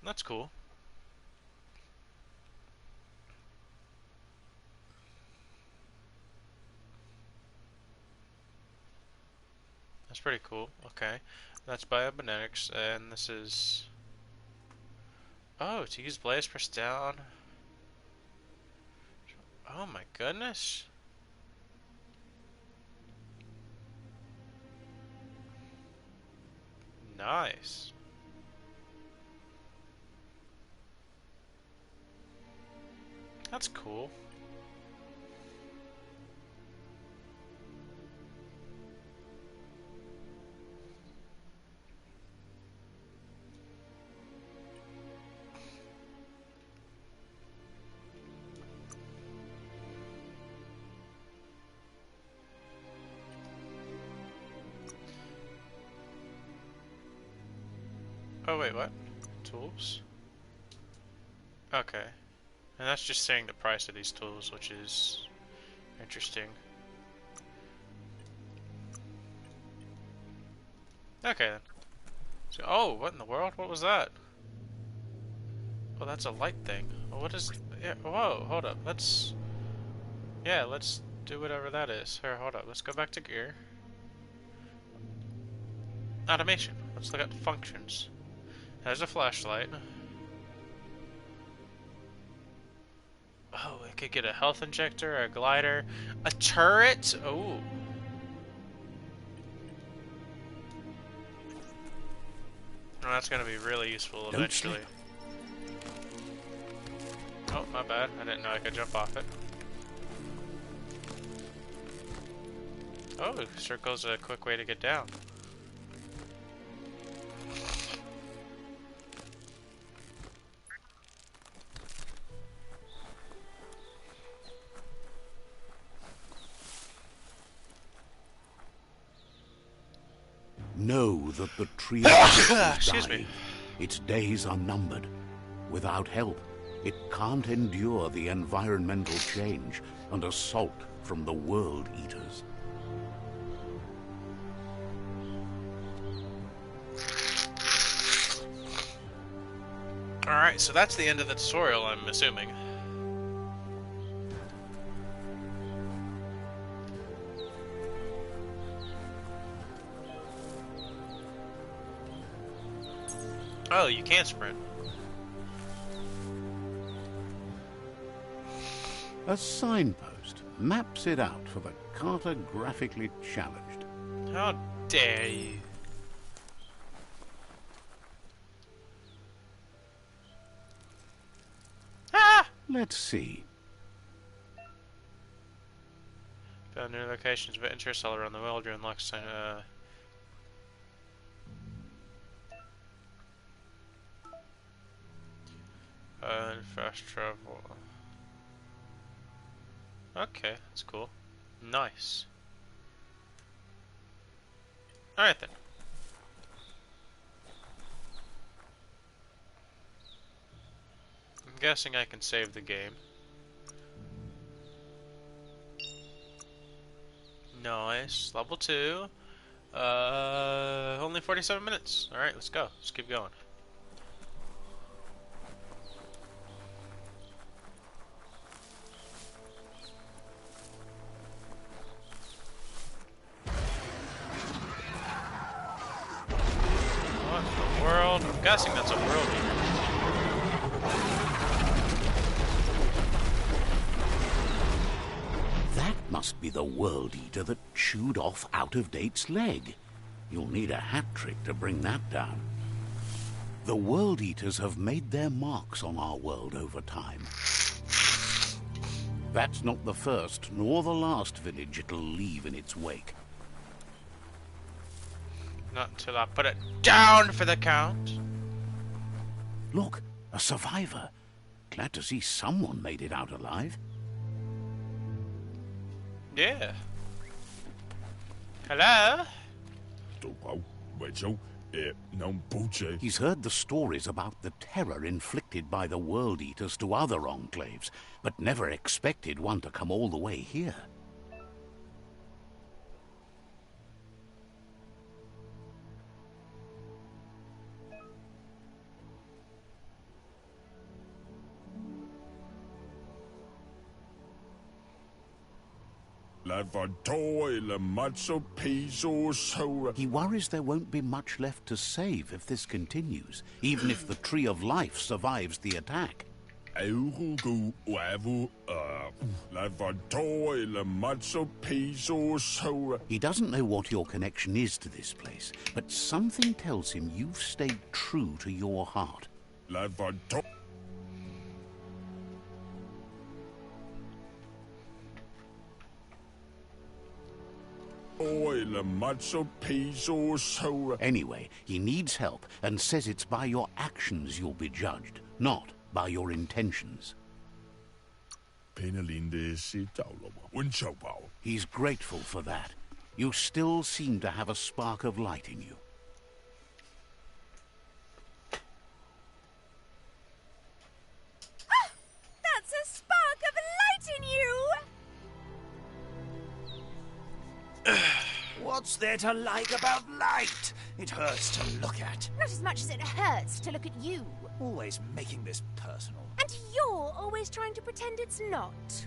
that's cool. That's pretty cool. Okay. That's Biomutant, and this is... Oh, to use Blaze, press down. Oh my goodness. Nice. That's cool. Oh wait, what? Tools? Okay. And that's just saying the price of these tools, which is interesting. Okay then. So, oh, what in the world? What was that? Oh, that's a light thing. Oh, what is... Yeah, whoa, hold up. Let's... Yeah, let's do whatever that is. Here, hold up. Let's go back to gear. Automation. Let's look at functions. There's a flashlight. Oh, I could get a health injector, a glider, a turret. Oh. Oh, that's gonna be really useful eventually. Oh, my bad. I didn't know I could jump off it. Oh, circle's a quick way to get down. Know that the tree of life is Excuse dying. me. Its days are numbered. Without help, it can't endure the environmental change and assault from the world eaters. Alright, so that's the end of the tutorial, I'm assuming. Oh, you can sprint. A signpost maps it out for the cartographically challenged. How dare you? Ah! Let's see. Found new locations of interest all around the world during Lux. Fast travel. Okay, that's cool. Nice. Alright then. I'm guessing I can save the game. Nice. Level 2. Only 47 minutes. Alright, let's go. Let's keep going. What in the world? I'm guessing that's a world eater. That must be the world eater that chewed off Out-of-Date's leg. You'll need a hat trick to bring that down. The world eaters have made their marks on our world over time. That's not the first nor the last village it'll leave in its wake. Not until I put it down for the count. Look, a survivor. Glad to see someone made it out alive. Yeah. Hello? He's heard the stories about the terror inflicted by the world eaters to other enclaves, but never expected one to come all the way here. He worries there won't be much left to save if this continues, even if the Tree of Life survives the attack. He doesn't know what your connection is to this place, but something tells him you've stayed true to your heart. Anyway, he needs help and says it's by your actions you'll be judged, not by your intentions. He's grateful for that. You still seem to have a spark of light in you. That's a spark of light in you! What's there to like about light? It hurts to look at. Not as much as it hurts to look at you. Always making this personal. And you're always trying to pretend it's not.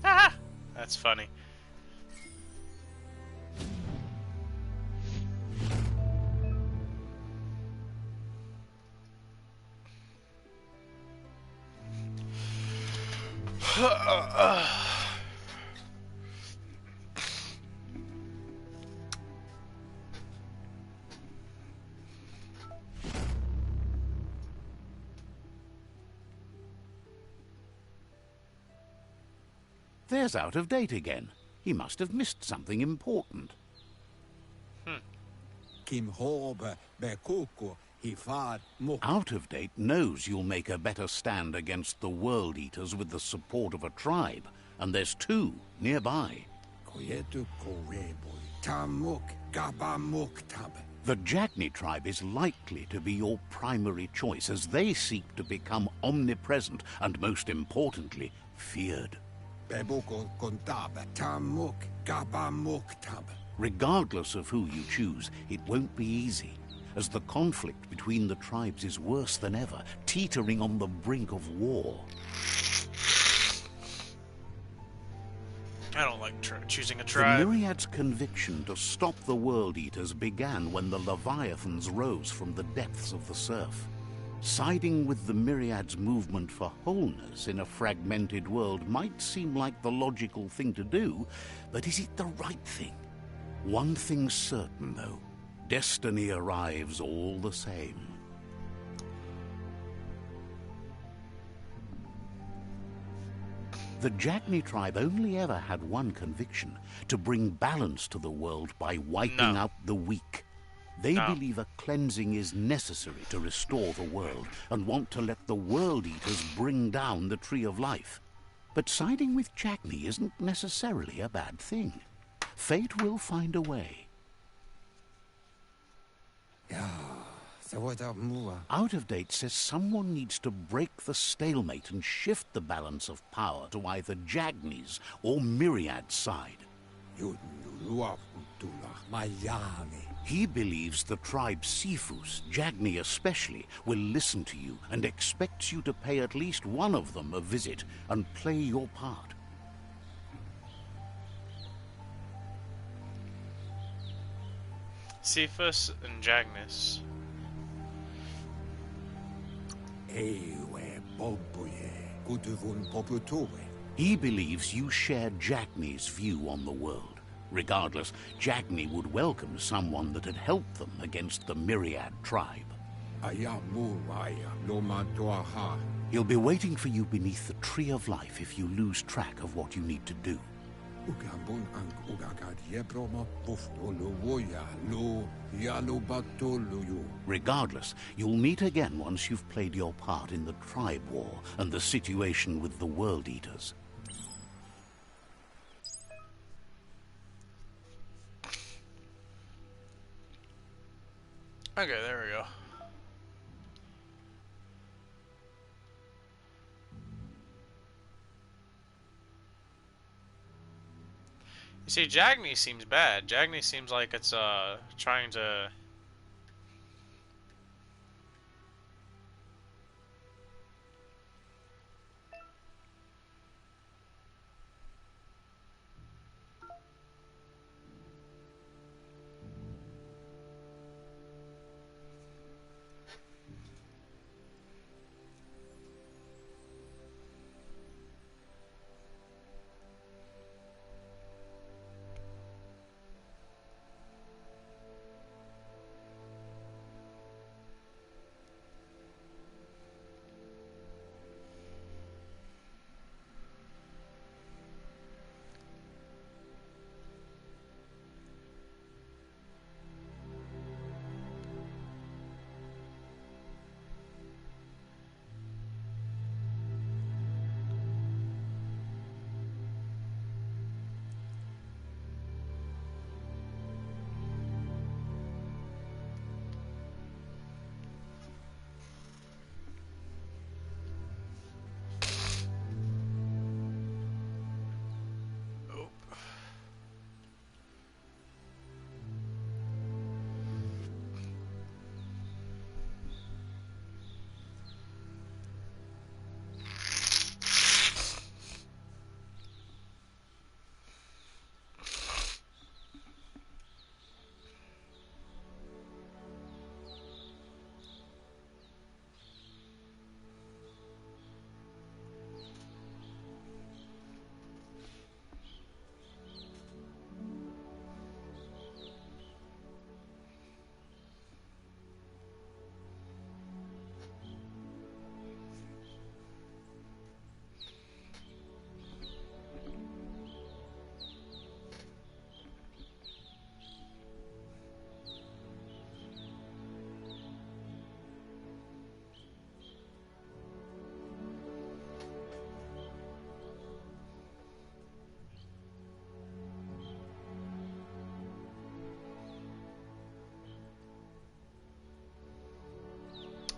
Haha! That's funny. There's Out of Date again. He must have missed something important. Kim Hobe Bekuku Hifad Muk Out of Date knows you'll make a better stand against the World Eaters with the support of a tribe, and there's 2 nearby. Koyetu Koreboy Tamuk Gabamuk Tab. The Jagni tribe is likely to be your primary choice as they seek to become omnipresent and, most importantly, feared. Bebuko Kontab Tamuk Gabamuk Tab. Regardless of who you choose, it won't be easy, as the conflict between the tribes is worse than ever, teetering on the brink of war. I don't like choosing a The tribe. Myriad's conviction to stop the World Eaters began when the Leviathans rose from the depths of the surf. Siding with the Myriad's movement for wholeness in a fragmented world might seem like the logical thing to do, but is it the right thing? One thing's certain, though. Destiny arrives all the same. The Jagni tribe only ever had one conviction: to bring balance to the world by wiping out the weak. They believe a cleansing is necessary to restore the world, and want to let the World Eaters bring down the Tree of Life. But siding with Jagni isn't necessarily a bad thing. Fate will find a way. Out of Date says someone needs to break the stalemate and shift the balance of power to either Jagni's or Myriad's side. He believes the tribe Sifus, Jagni especially, will listen to you and expects you to pay at least one of them a visit and play your part. Cephas and Jagnus. He believes you share Jagni's view on the world. Regardless, Jagni would welcome someone that had helped them against the Myriad tribe. He'll be waiting for you beneath the Tree of Life if you lose track of what you need to do. Regardless, you'll meet again once you've played your part in the tribe war and the situation with the World Eaters. Okay, there we go. You see, Jagni seems bad. Jagni seems like it's trying to...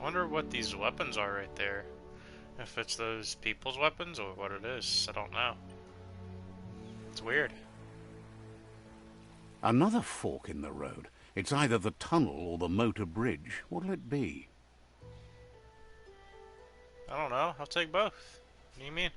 I wonder what these weapons are right there. If it's those people's weapons or what it is, I don't know. It's weird. Another fork in the road. It's either the tunnel or the motor bridge. What'll it be? I don't know. I'll take both. What do you mean?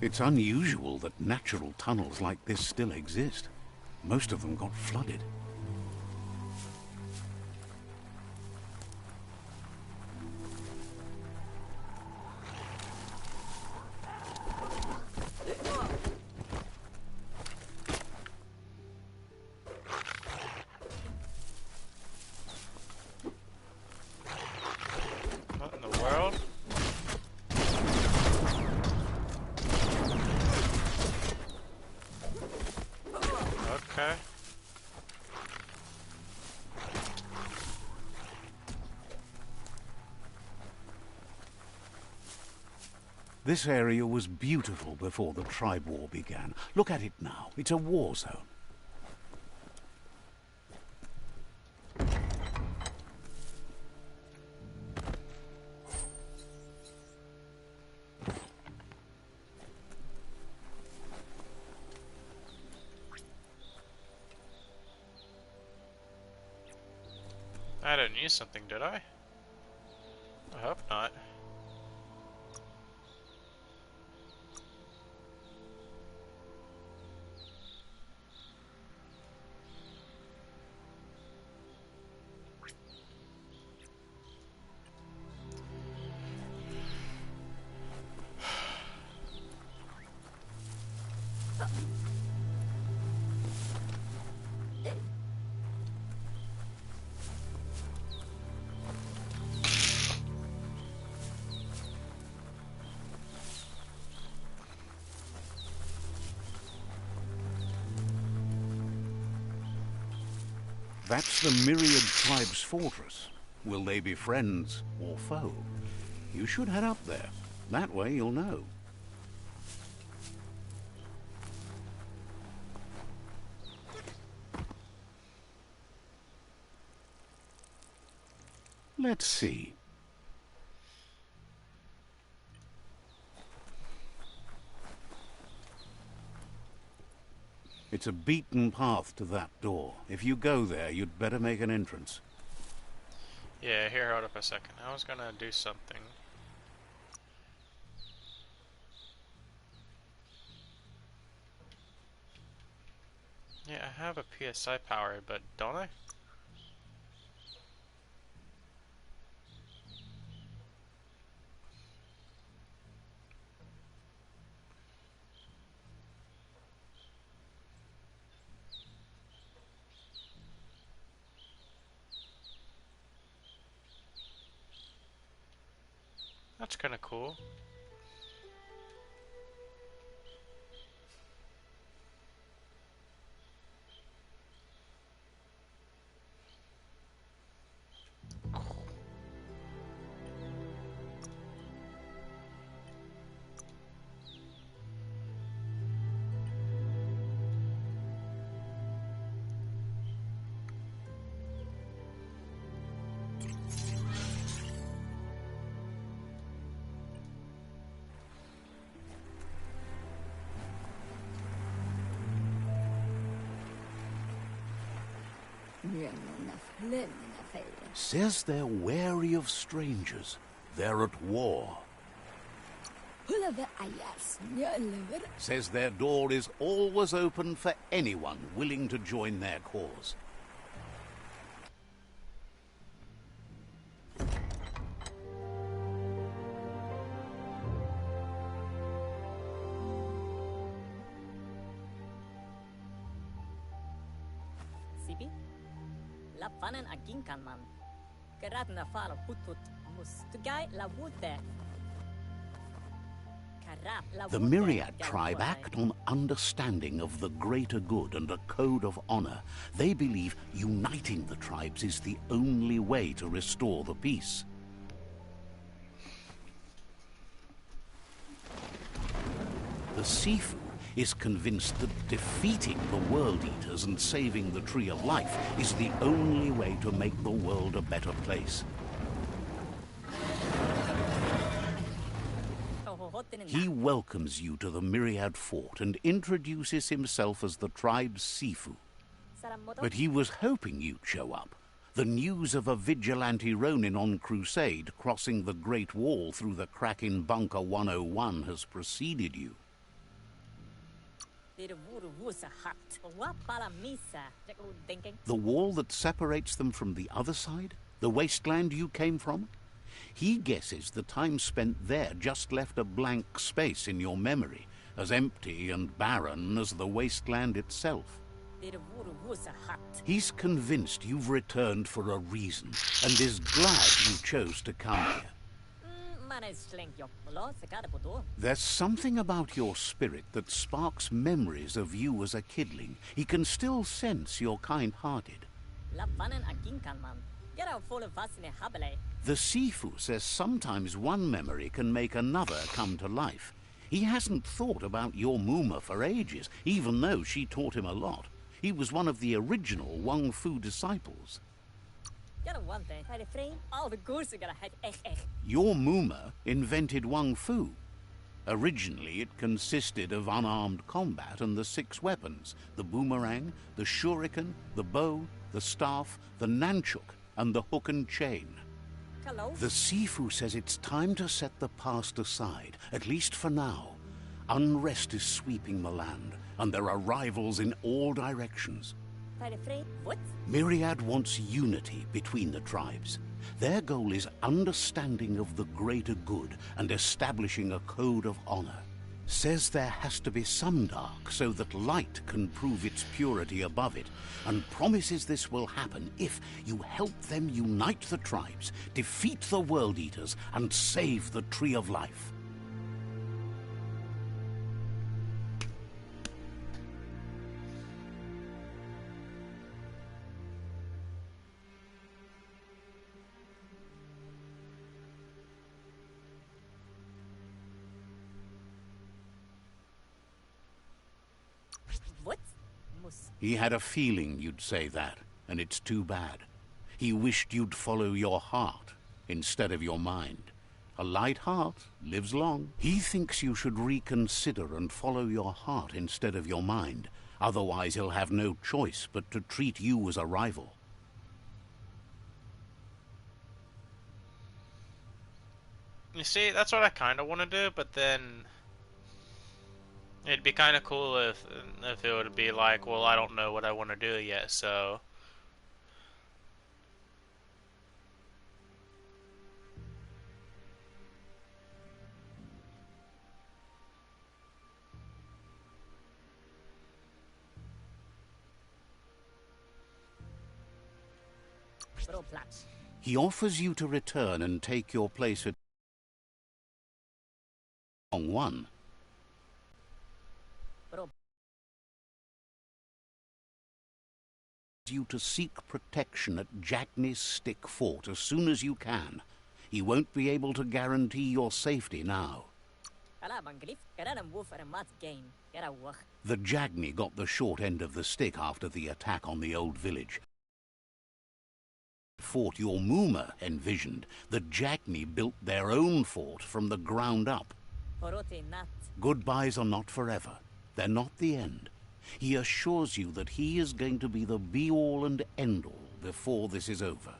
It's unusual that natural tunnels like this still exist. Most of them got flooded. What in the world? Okay. This area was beautiful before the tribe war began. Look at it now. It's a war zone. I didn't use something, did I? I hope not. That's the Myriad tribe's fortress. Will they be friends or foe? You should head up there. That way you'll know. Let's see. It's a beaten path to that door. If you go there, you'd better make an entrance. Yeah, here, hold up a second. I was gonna do something. Yeah, I have a PSI power, but don't I? That's kinda cool. Says they're wary of strangers. They're at war. Says their door is always open for anyone willing to join their cause. Sipi? Lapanan aging kan man. The Myriad tribe act on understanding of the greater good and a code of honor. They believe uniting the tribes is the only way to restore the peace. The Sifu is convinced that defeating the World Eaters and saving the Tree of Life is the only way to make the world a better place. He welcomes you to the Myriad Fort and introduces himself as the tribe's Sifu. But he was hoping you'd show up. The news of a vigilante Ronin on crusade crossing the Great Wall through the crack in Bunker 101 has preceded you. The wall that separates them from the other side? The wasteland you came from? He guesses the time spent there just left a blank space in your memory, as empty and barren as the wasteland itself. He's convinced you've returned for a reason, and is glad you chose to come here. There's something about your spirit that sparks memories of you as a kidling. He can still sense you're kind-hearted. The Sifu says sometimes one memory can make another come to life. He hasn't thought about your Muma for ages, even though she taught him a lot. He was one of the original Wang Fu disciples. Your Muma invented Wang Fu. Originally, it consisted of unarmed combat and the 6 weapons: the boomerang, the shuriken, the bow, the staff, the nunchuk, and the hook and chain. The Sifu says it's time to set the past aside, at least for now. Unrest is sweeping the land, and there are rivals in all directions. Myriad wants unity between the tribes. Their goal is understanding of the greater good and establishing a code of honor. Says there has to be some dark so that light can prove its purity above it, and promises this will happen if you help them unite the tribes, defeat the World Eaters, and save the Tree of Life. He had a feeling you'd say that, and it's too bad. He wished you'd follow your heart instead of your mind. A light heart lives long. He thinks you should reconsider and follow your heart instead of your mind. Otherwise he'll have no choice but to treat you as a rival. You see, that's what I kind of want to do, but then it'd be kind of cool if it would be like, well, I don't know what I want to do yet, so He offers you to return and take your place at Wrong One. You to seek protection at Jackney's Stick Fort as soon as you can. He won't be able to guarantee your safety now. The Jagney got the short end of the stick after the attack on the old village. Fort your Muma envisioned, the Jagney built their own fort from the ground up. Goodbyes are not forever. They're not the end. He assures you that he is going to be the be-all and end-all before this is over.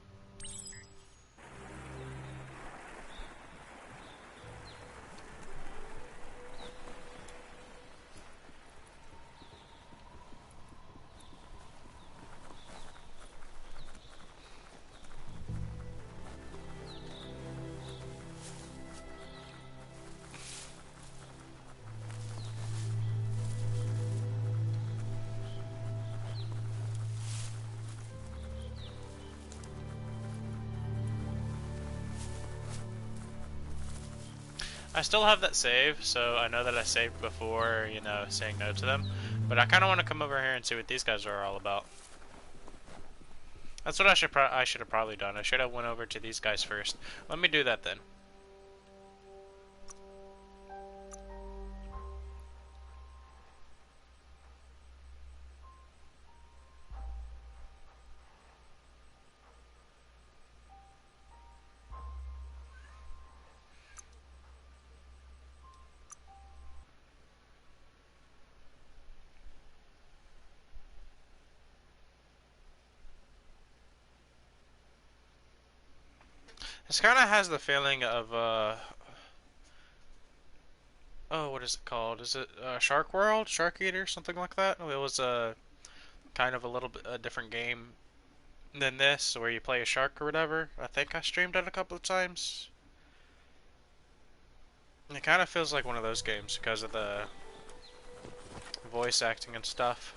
I still have that save, so I know that I saved before, you know, saying no to them. But I kind of want to come over here and see what these guys are all about. That's what I should have probably done. I should have went over to these guys first. Let me do that then. This kind of has the feeling of, oh, what is it called? Is it Shark World? Shark Eater? Something like that? It was kind of a little bit a different game than this, where you play a shark or whatever. I think I streamed it a couple of times. It kind of feels like one of those games because of the voice acting and stuff.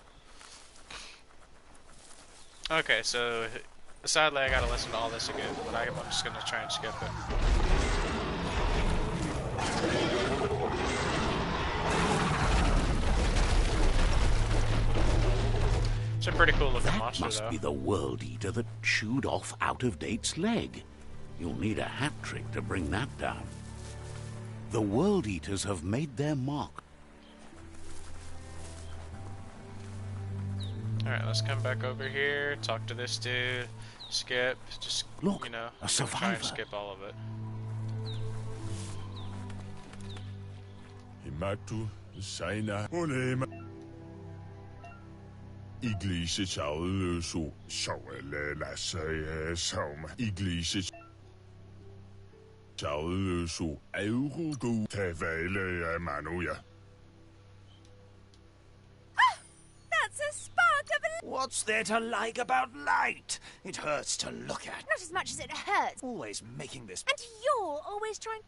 Okay, so sadly I gotta listen to all this again, but I'm just gonna try and skip it. It's a pretty cool looking monster, That must be the World Eater that chewed off Out-of-Date's leg. You'll need a hat trick to bring that down. The World Eaters have made their mark. Alright, let's come back over here, talk to this dude, skip, just, Look, you know, a I'm gonna try and survivor. skip all of it. Himatu, Saina, Onema. Iglise tjavede så sjovele sagde som iglise tjavede så aurugu tavale af manuja. That's a spark of a... What's there to like about light? It hurts to look at. Not as much as it hurts. Always making this. And you're always trying...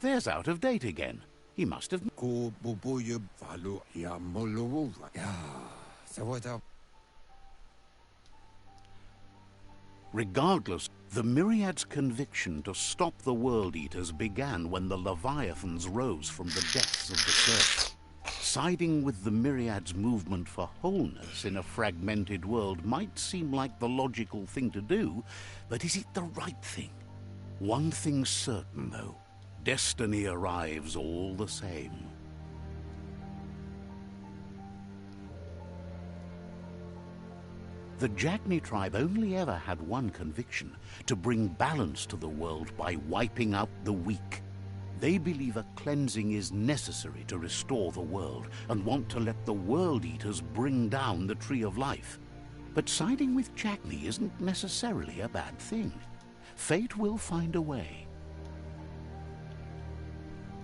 There's Out-of-Date again. He must have... Ko bubuye valo ya molowa. Ya, sawata. Regardless, the Myriad's conviction to stop the World Eaters began when the Leviathans rose from the depths of the surf. Siding with the Myriad's movement for wholeness in a fragmented world might seem like the logical thing to do, but is it the right thing? One thing's certain, though. Destiny arrives all the same. The Jagni tribe only ever had one conviction: to bring balance to the world by wiping out the weak. They believe a cleansing is necessary to restore the world and want to let the World Eaters bring down the Tree of Life. But siding with Jagni isn't necessarily a bad thing. Fate will find a way.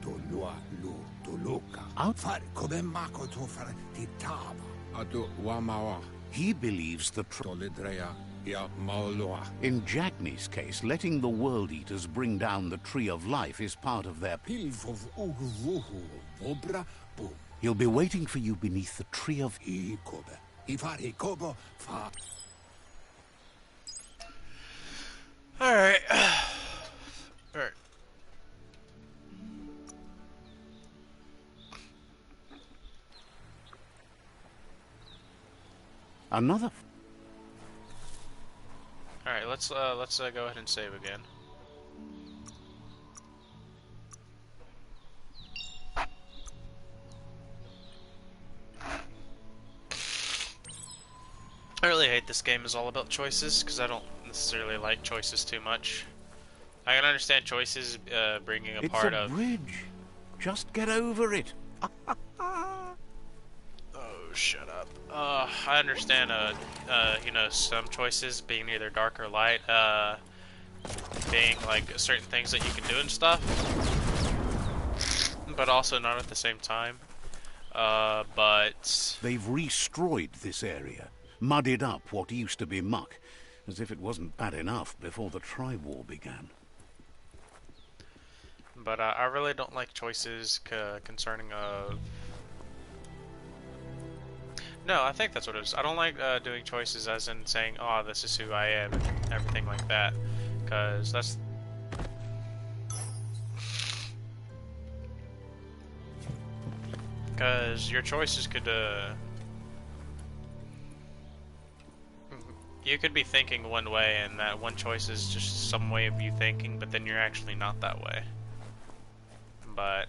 Tolua lu toluka. Out. Far come mako to far titaba. Atu wamawa. He believes the Toledrea ya mauloa. In Jagni's case, letting the World Eaters bring down the Tree of Life is part of their... Pilfov uguvuhu. Obra boom. He'll be waiting for you beneath the Tree of... Ikobe. Ifari kobo fa. Alright. Alright. Another... Alright, let's go ahead and save again. I really hate this game is all about choices, because I don't necessarily like choices too much. I can understand choices bringing a part of... It's a bridge. Just get over it. Oh, shut up. I understand, you know, some choices being either dark or light, being, like, certain things that you can do and stuff, but also not at the same time. But... They've destroyed this area, muddied up what used to be muck, as if it wasn't bad enough before the tribe war began. But I really don't like choices concerning of... No, I think that's what it is. I don't like doing choices as in saying, oh, this is who I am, and everything like that. Because that's... Because your choices could, you could be thinking one way, and that one choice is just some way of you thinking, but then you're actually not that way. But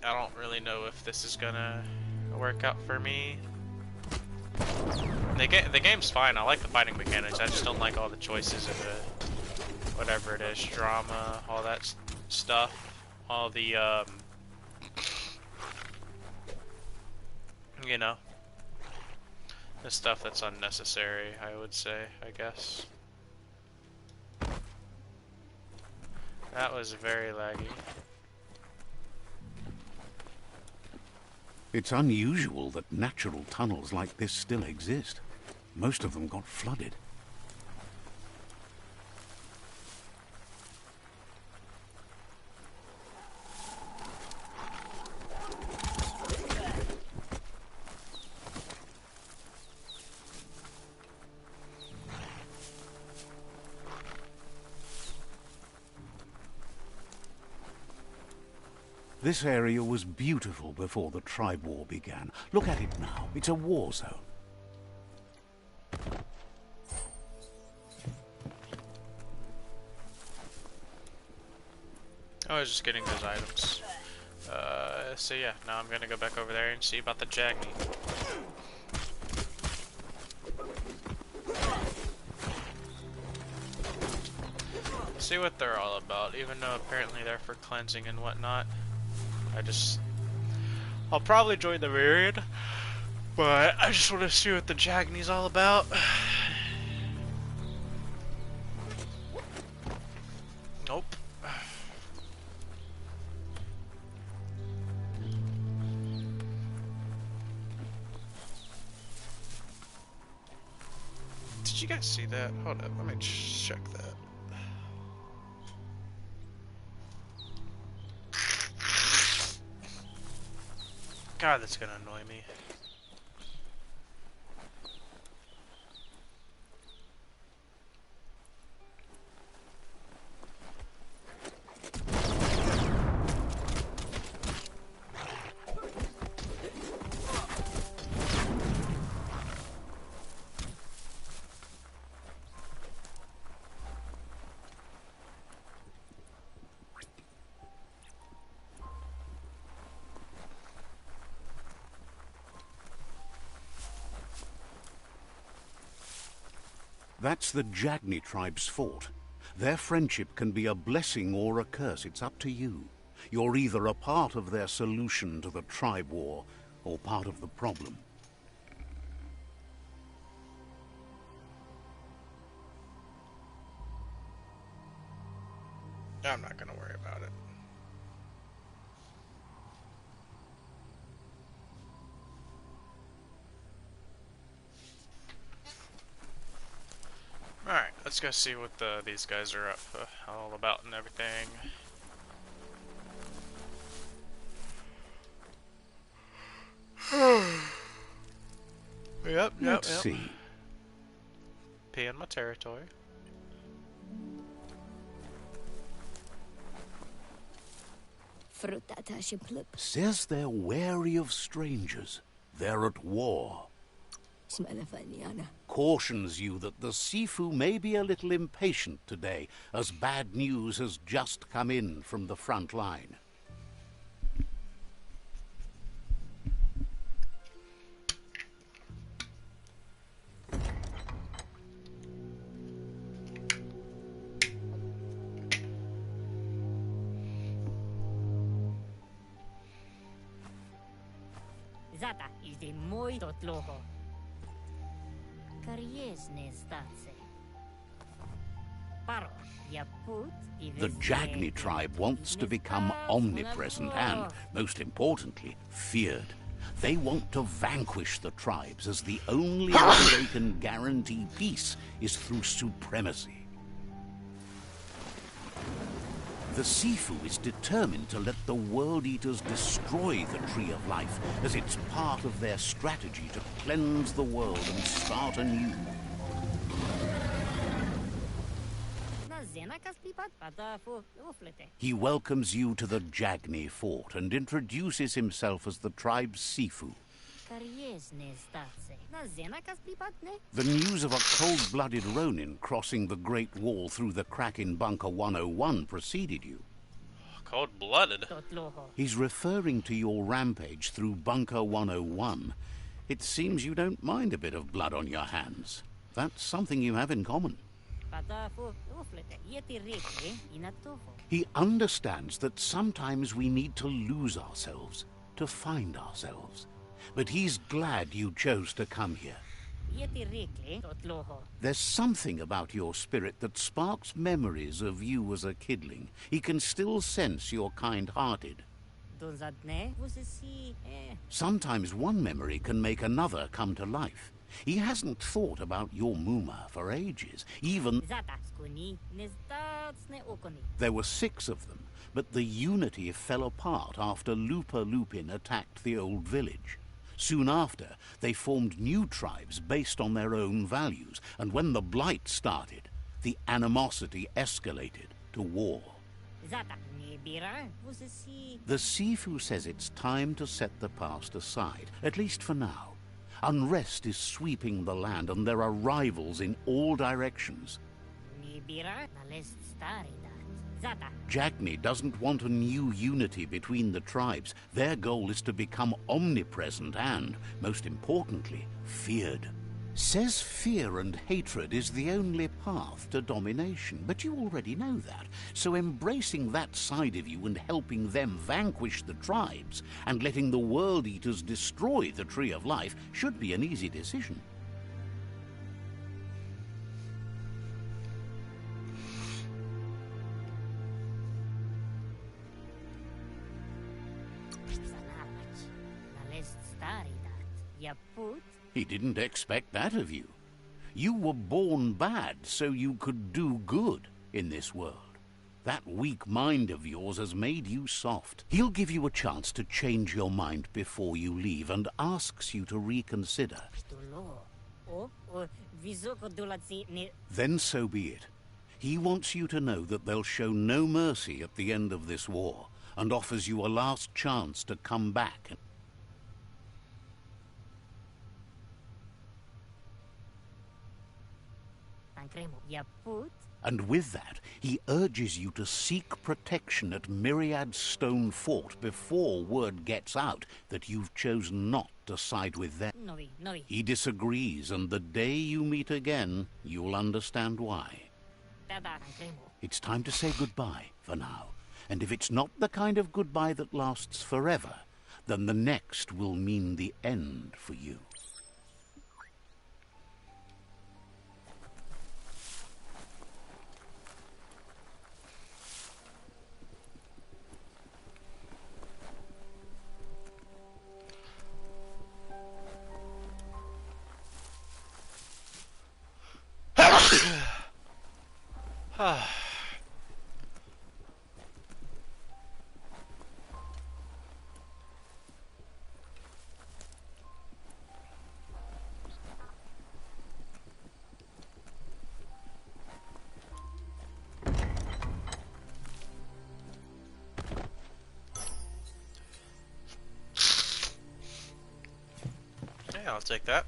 I don't really know if this is gonna work out for me. The game's fine. I like the fighting mechanics. I just don't like all the choices and the whatever it is, drama, all that stuff, all the you know, the stuff that's unnecessary. I would say, I guess. That was very laggy. It's unusual that natural tunnels like this still exist. Most of them got flooded. This area was beautiful before the tribe war began. Look at it now. It's a war zone. I was just getting those items. So yeah, now I'm gonna go back over there and see about the Jagni. See what they're all about, even though apparently they're for cleansing and whatnot. I'll probably join the myriad, but I just want to see what the Jagni's all about. Nope. Did you guys see that? Hold up, let me check that. God, that's gonna annoy me. That's the Jagni tribe's fort. Their friendship can be a blessing or a curse. It's up to you. You're either a part of their solution to the tribe war, or part of the problem. I'm not gonna worry about it. Alright, let's go see what these guys are up all about and everything. Yep. Let's see. Pee in my territory. Says they're wary of strangers. They're at war. Cautions you that the Sifu may be a little impatient today, as bad news has just come in from the front line. Zata is de moi tot loho. Kariesne statse. Paro, ya put The Jagni tribe wants to become omnipresent and, most importantly, feared. They want to vanquish the tribes, as the only way they can guarantee peace is through supremacy. The Sifu is determined to let the World Eaters destroy the Tree of Life, as it's part of their strategy to cleanse the world and start anew. He welcomes you to the Jagni fort and introduces himself as the tribe's Sifu. The news of a cold-blooded Ronin crossing the Great Wall through the crack in Bunker 101 preceded you. Cold-blooded? He's referring to your rampage through Bunker 101. It seems you don't mind a bit of blood on your hands. That's something you have in common. He understands that sometimes we need to lose ourselves to find ourselves. But he's glad you chose to come here. There's something about your spirit that sparks memories of you as a kidling. He can still sense you're kind-hearted. Sometimes one memory can make another come to life. He hasn't thought about your Muma for ages, even... There were 6 of them, but the unity fell apart after Lupa Lupin attacked the old village. Soon after, they formed new tribes based on their own values, and when the Blight started, the animosity escalated to war. The Sifu says it's time to set the past aside, at least for now. Unrest is sweeping the land, and there are rivals in all directions. Jagni doesn't want a new unity between the tribes. Their goal is to become omnipresent and, most importantly, feared. Says fear and hatred is the only path to domination, but you already know that. So embracing that side of you and helping them vanquish the tribes and letting the World Eaters destroy the Tree of Life should be an easy decision. He didn't expect that of you. You were born bad so you could do good in this world. That weak mind of yours has made you soft. He'll give you a chance to change your mind before you leave and asks you to reconsider. Then so be it. He wants you to know that they'll show no mercy at the end of this war and offers you a last chance to come back. And with that, he urges you to seek protection at Myriad Stone Fort before word gets out that you've chosen not to side with them. He disagrees, and the day you meet again, you'll understand why. It's time to say goodbye for now, and if it's not the kind of goodbye that lasts forever, then the next will mean the end for you. Yeah, I'll take that.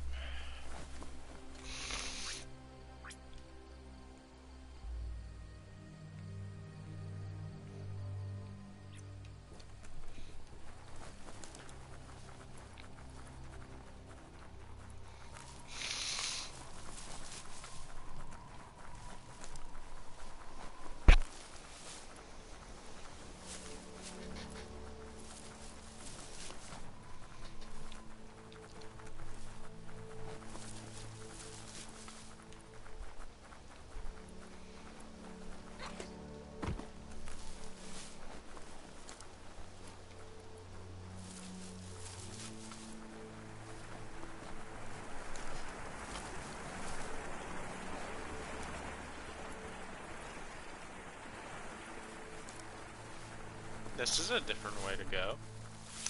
this is a different way to go.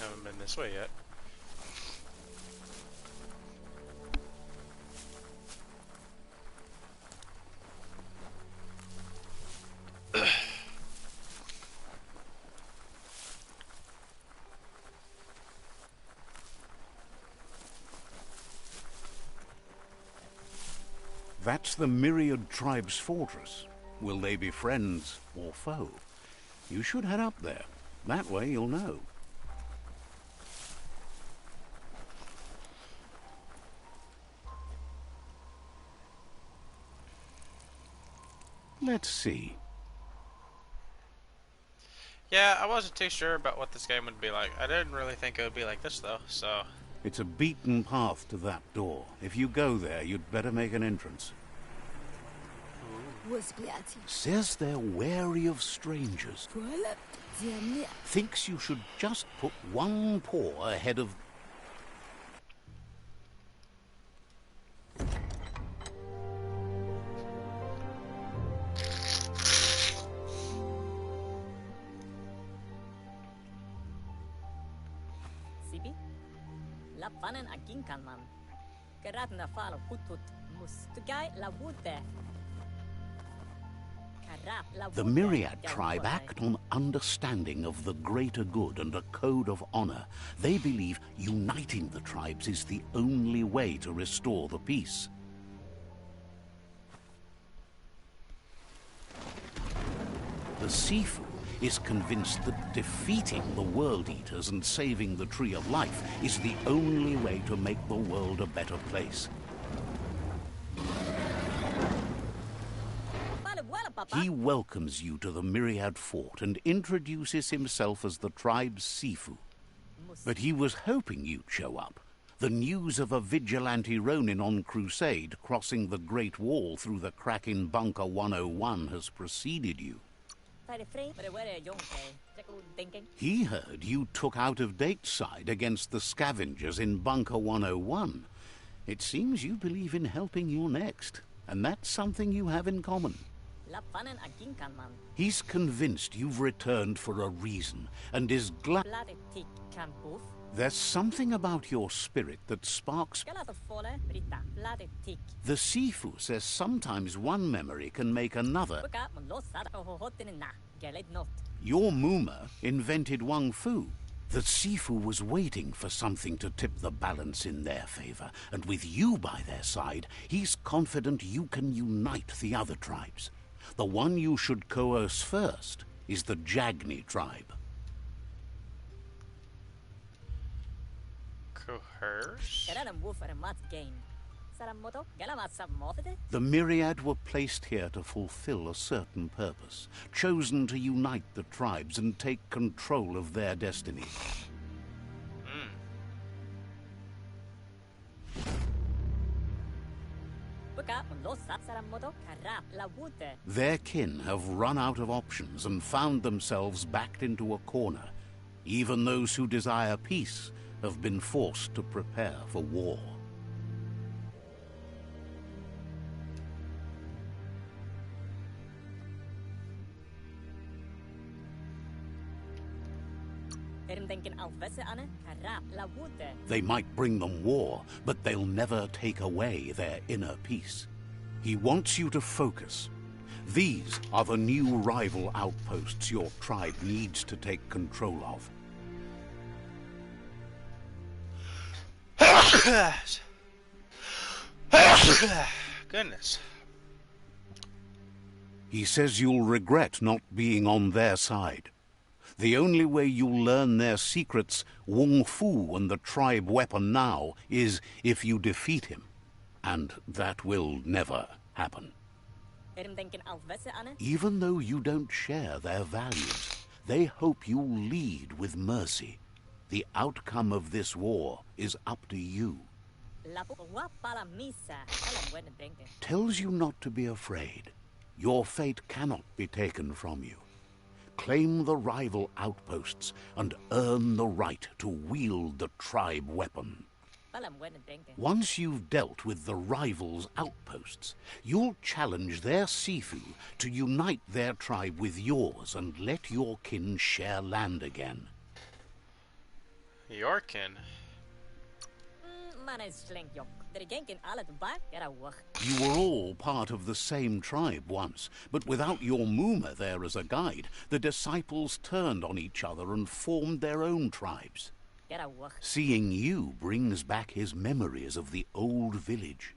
Haven't been this way yet. That's the Myriad Tribe's fortress. Will they be friends or foe? You should head up there. That way you'll know. Let's see. Yeah, I wasn't too sure about what this game would be like. I didn't really think it would be like this though, so... It's a beaten path to that door. If you go there, you'd better make an entrance. Says they're wary of strangers. Thinks you should just put one paw ahead of... Sibi? Lapanen akin kanman. Kerat na falo putut mustugai la wute. The Myriad tribe act on understanding of the greater good and a code of honor. They believe uniting the tribes is the only way to restore the peace. The Sifu is convinced that defeating the World Eaters and saving the Tree of Life is the only way to make the world a better place. He welcomes you to the Myriad Fort and introduces himself as the tribe's Sifu. But he was hoping you'd show up. The news of a vigilante Ronin on crusade crossing the Great Wall through the crack in Bunker 101 has preceded you. He heard you took out-of-date side against the scavengers in Bunker 101. It seems you believe in helping your next, and that's something you have in common. He's convinced you've returned for a reason, and is glad... There's something about your spirit that sparks... The Sifu says sometimes one memory can make another. Your Muma invented Wang Fu. The Sifu was waiting for something to tip the balance in their favor, and with you by their side, he's confident you can unite the other tribes. The one you should coerce first is the Jagni tribe. Coerce? The Myriad were placed here to fulfill a certain purpose, chosen to unite the tribes and take control of their destiny. Their kin have run out of options and found themselves backed into a corner. Even those who desire peace have been forced to prepare for war. They might bring them war, but they'll never take away their inner peace. He wants you to focus. These are the new rival outposts your tribe needs to take control of. Goodness. He says you'll regret not being on their side. The only way you'll learn their secrets, Wung Fu and the tribe weapon now, is if you defeat him. And that will never happen. Even though you don't share their values, they hope you'll lead with mercy. The outcome of this war is up to you. Tells you not to be afraid. Your fate cannot be taken from you. Claim the rival outposts and earn the right to wield the tribe weapon. Once you've dealt with the rivals' outposts, you'll challenge their Sifu to unite their tribe with yours and let your kin share land again. Yorkin. You were all part of the same tribe once, but without your Muma there as a guide, the disciples turned on each other and formed their own tribes. Seeing you brings back his memories of the old village.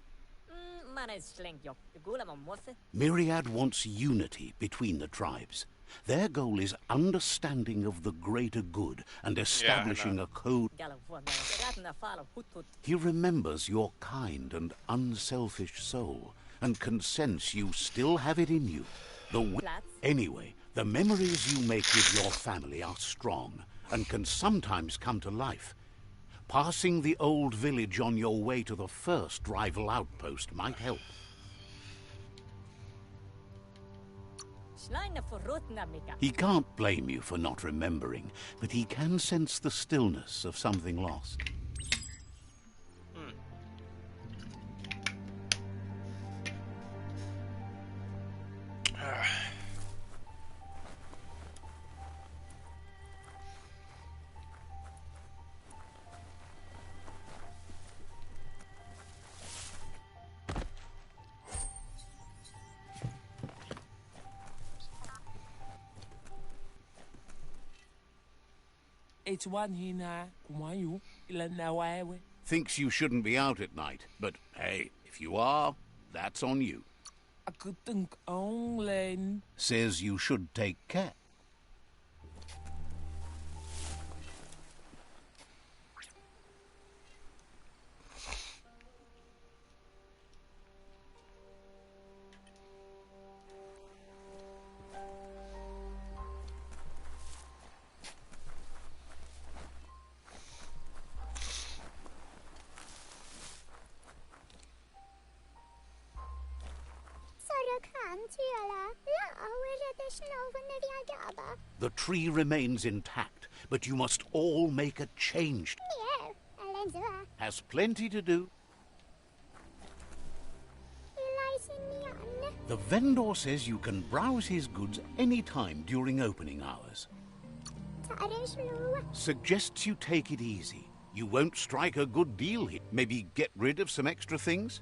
Myriad wants unity between the tribes. Their goal is understanding of the greater good and establishing a code. He remembers your kind and unselfish soul and can sense you still have it in you. Anyway, the memories you make with your family are strong and can sometimes come to life. Passing the old village on your way to the first rival outpost might help. He can't blame you for not remembering, but he can sense the stillness of something lost. Thinks you shouldn't be out at night, but hey, if you are, that's on you. Says you should take care. The tree remains intact, but you must all make a change. Has plenty to do. The vendor says you can browse his goods any time during opening hours. Suggests you take it easy. You won't strike a good deal here. Maybe get rid of some extra things?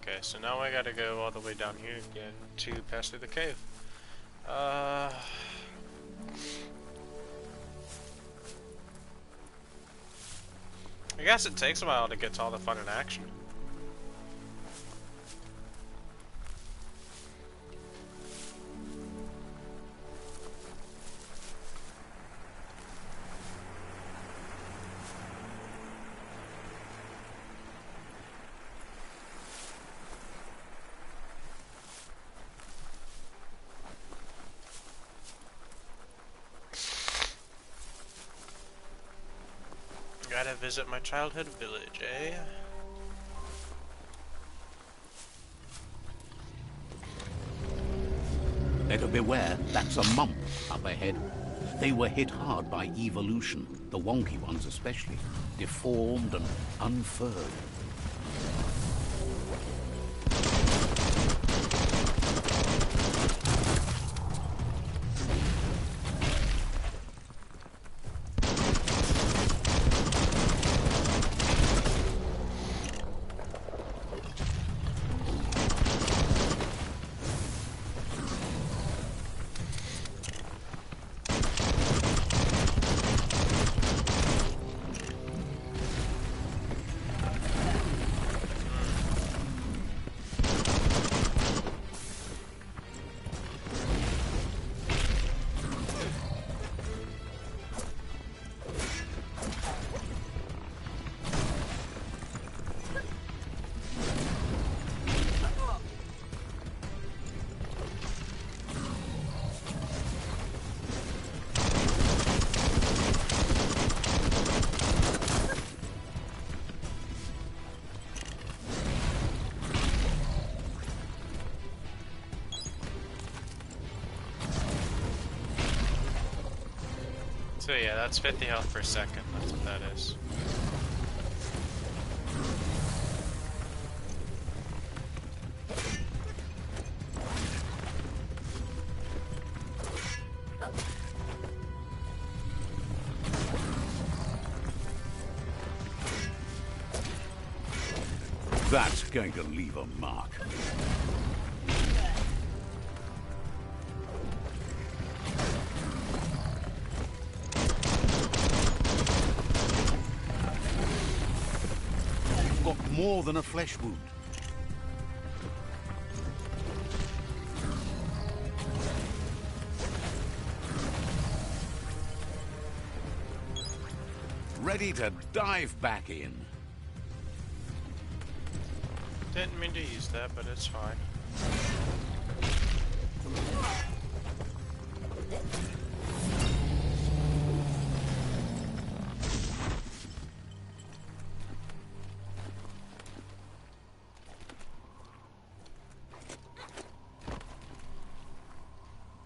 Okay, so now I gotta go all the way down here again to pass through the cave. I guess it takes a while to get to all the fun and action. Gotta visit my childhood village, eh? Better beware, that's a mump up ahead. They were hit hard by evolution, the wonky ones especially, deformed and unfurred. So yeah, that's 50 health per second, that's what that is. That's going to leave a mark. You've got more than a flesh wound. Ready to dive back in. Didn't mean to use that, but it's fine.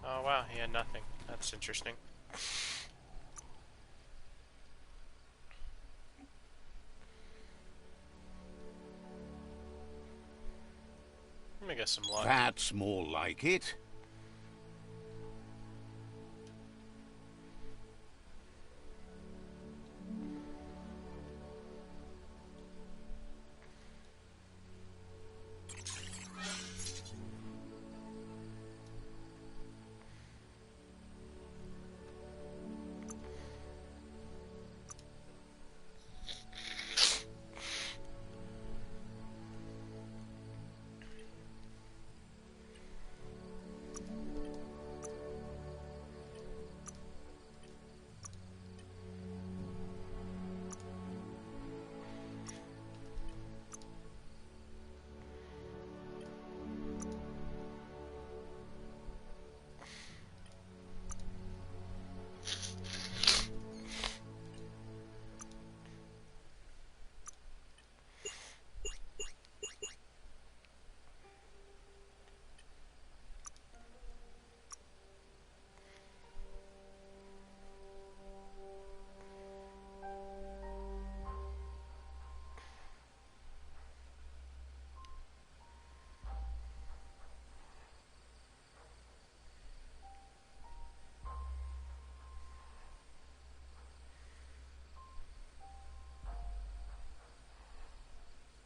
Oh wow, he had nothing. That's interesting. Let me get some luck. That's more like it.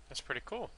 That's pretty cool.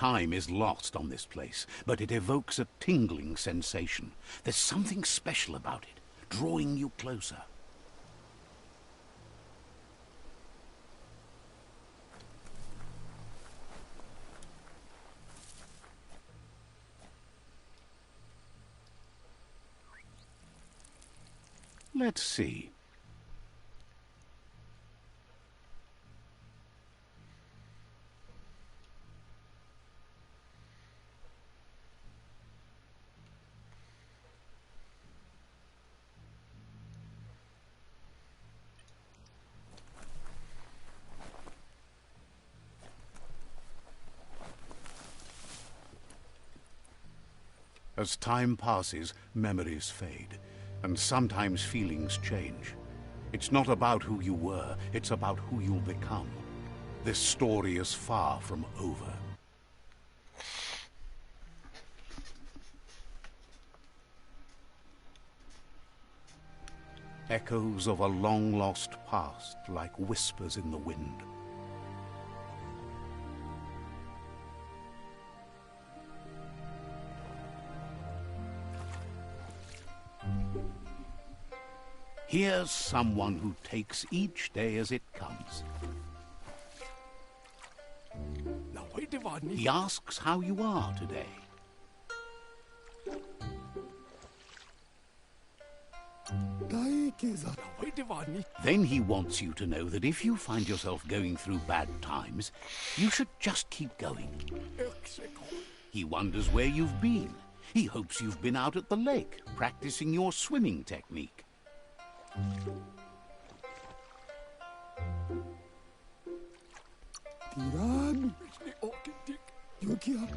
time is lost on this place, but it evokes a tingling sensation. There's something special about it, drawing you closer. Let's see. As time passes, memories fade, and sometimes feelings change. It's not about who you were, it's about who you'll become. This story is far from over. Echoes of a long-lost past, like whispers in the wind. Here's someone who takes each day as it comes. He asks how you are today. Then he wants you to know that if you find yourself going through bad times, you should just keep going. He wonders where you've been. He hopes you've been out at the lake, practicing your swimming technique.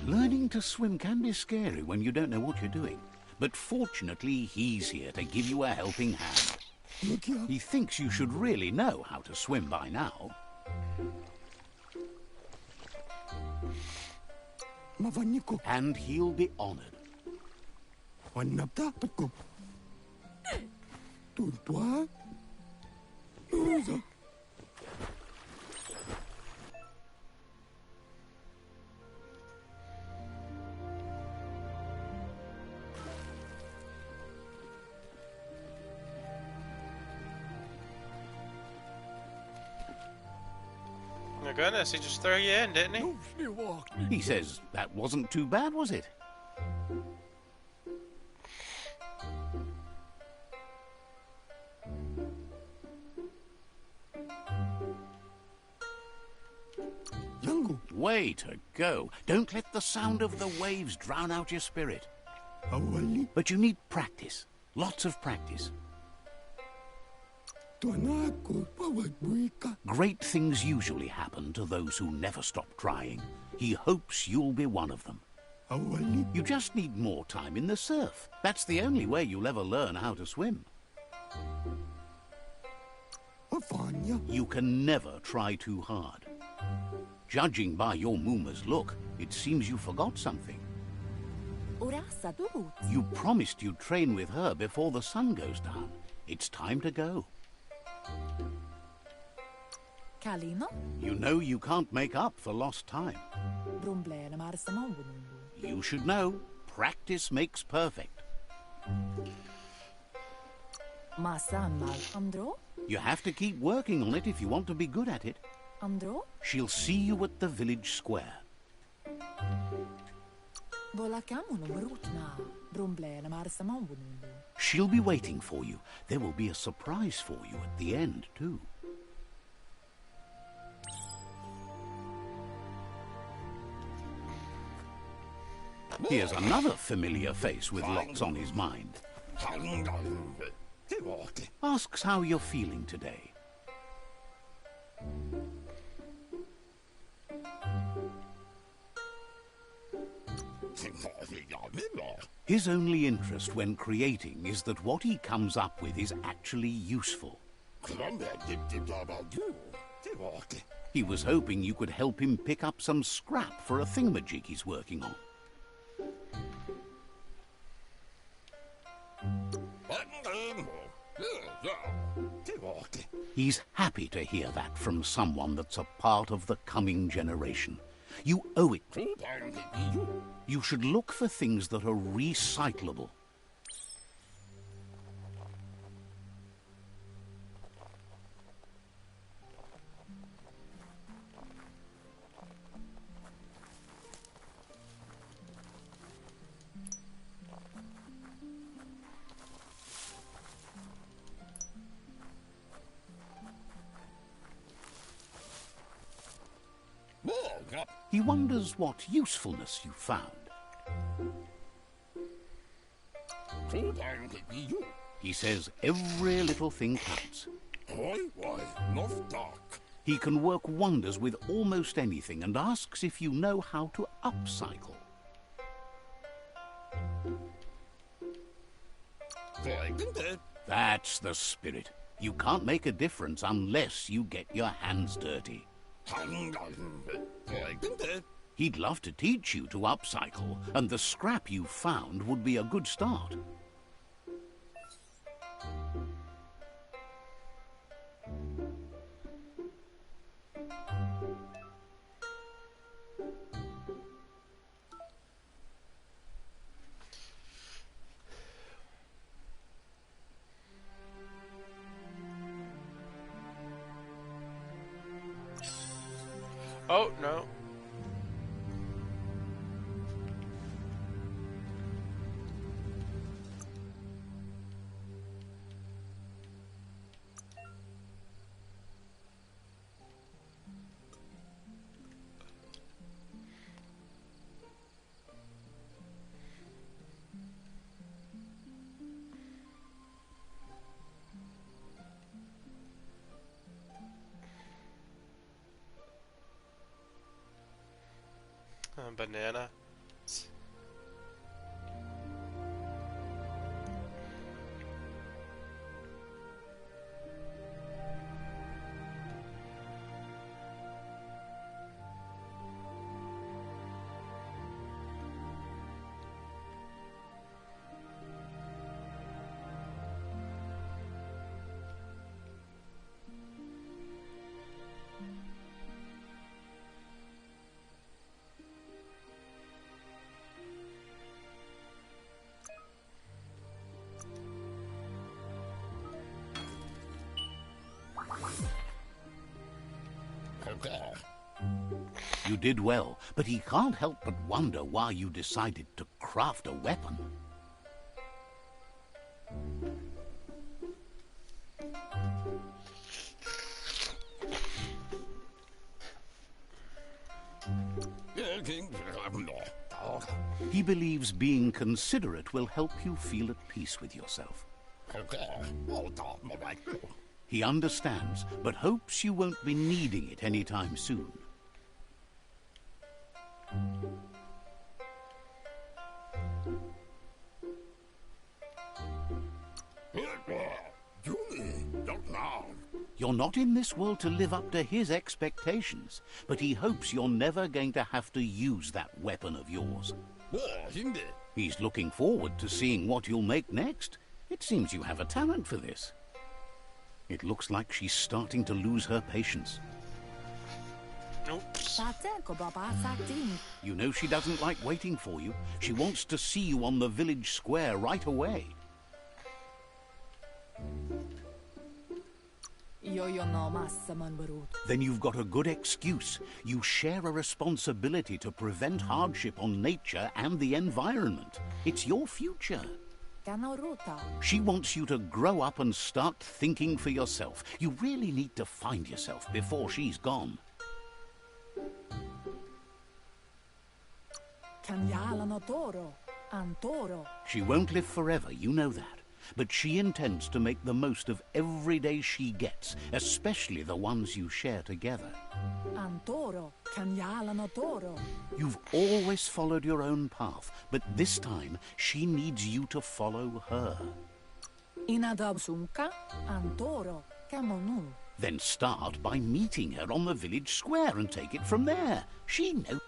Learning to swim can be scary when you don't know what you're doing. But fortunately, he's here to give you a helping hand. He thinks you should really know how to swim by now. And he'll be honored. My goodness, he just threw you in, didn't he? He says that wasn't too bad, was it? Way to go. Don't let the sound of the waves drown out your spirit. But you need practice. Lots of practice. Great things usually happen to those who never stop trying. He hopes you'll be one of them. You just need more time in the surf. That's the only way you'll ever learn how to swim. You can never try too hard. Judging by your Mooma's look, it seems you forgot something. You promised you'd train with her before the sun goes down. It's time to go. You know you can't make up for lost time. You should know, practice makes perfect. You have to keep working on it if you want to be good at it. She'll see you at the village square. She'll be waiting for you. There will be a surprise for you at the end, too. Here's another familiar face with lots on his mind. Asks how you're feeling today. His only interest when creating is that what he comes up with is actually useful. He was hoping you could help him pick up some scrap for a thingamajig he's working on. He's happy to hear that from someone that's a part of the coming generation. You owe it. You should look for things that are recyclable. He wonders what usefulness you found. He says every little thing counts. He can work wonders with almost anything and asks if you know how to upcycle. That's the spirit. You can't make a difference unless you get your hands dirty. He'd love to teach you to upcycle, and the scrap you found would be a good start. Oh, no. Banana. You did well, but he can't help but wonder why you decided to craft a weapon. He believes being considerate will help you feel at peace with yourself. He understands, but hopes you won't be needing it anytime soon. You're not in this world to live up to his expectations, but he hopes you're never going to have to use that weapon of yours. He's looking forward to seeing what you'll make next. It seems you have a talent for this. It looks like she's starting to lose her patience. Oops. You know she doesn't like waiting for you. She wants to see you on the village square right away. Then you've got a good excuse. You share a responsibility to prevent hardship on nature and the environment. It's your future. She wants you to grow up and start thinking for yourself. You really need to find yourself before she's gone. She won't live forever, you know that. But she intends to make the most of every day she gets, especially the ones you share together. You've always followed your own path, but this time she needs you to follow her. Then start by meeting her on the village square and take it from there. She knows.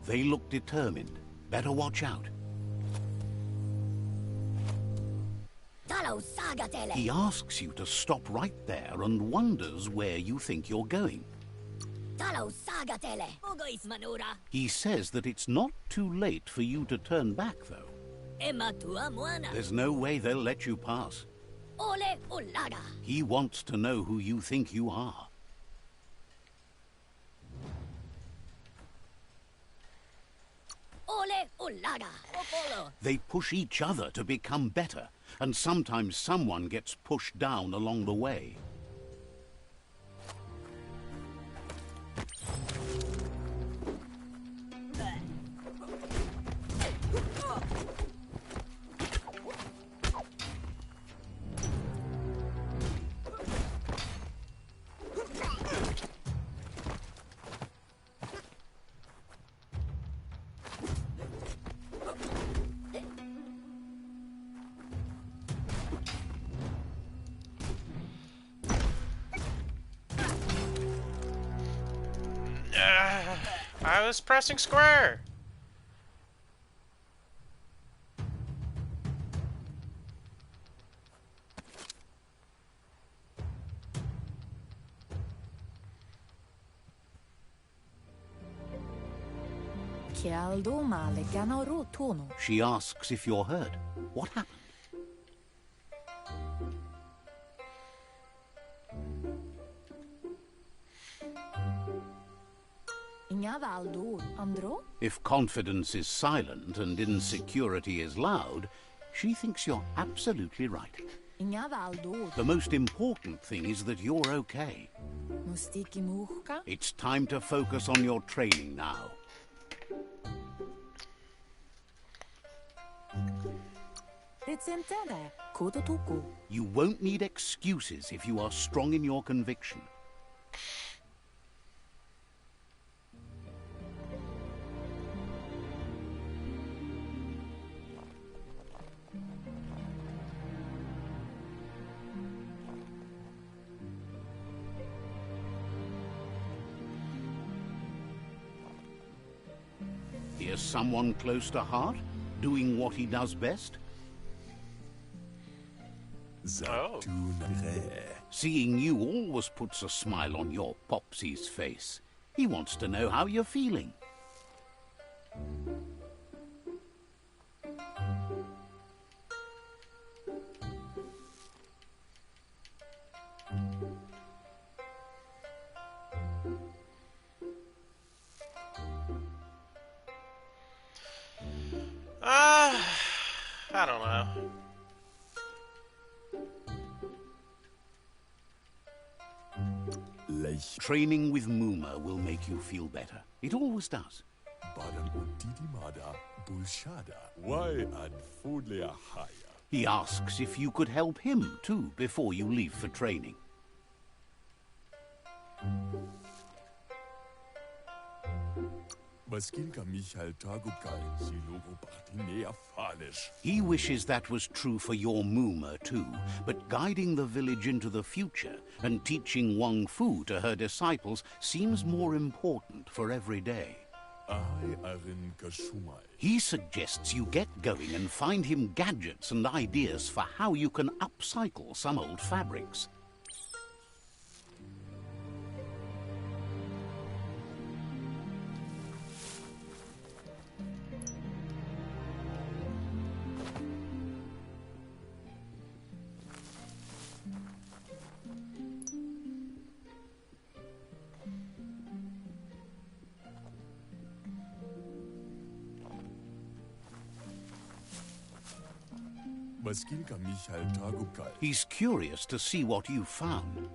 They look determined. Better watch out. Talo sagatele. He asks you to stop right there and wonders where you think you're going. Talo sagatele. Ogois manura. He says that it's not too late for you to turn back, though. Emma tua moana. There's no way they'll let you pass. Ole olaga. He wants to know who you think you are. Ole olaga. Opolo. They push each other to become better, and sometimes someone gets pushed down along the way. I was pressing square. She asks if you're hurt. What happened? If confidence is silent and insecurity is loud, she thinks you're absolutely right. The most important thing is that you're okay. It's time to focus on your training now. You won't need excuses if you are strong in your conviction. Here's someone close to heart, doing what he does best. Oh. Seeing you always puts a smile on your Popsy's face. He wants to know how you're feeling. I don't know. Training with Muma will make you feel better. It always does. He asks if you could help him too before you leave for training. He wishes that was true for your Muma too, but guiding the village into the future and teaching Wang Fu to her disciples seems more important for every day. He suggests you get going and find him gadgets and ideas for how you can upcycle some old fabrics. He's curious to see what you found.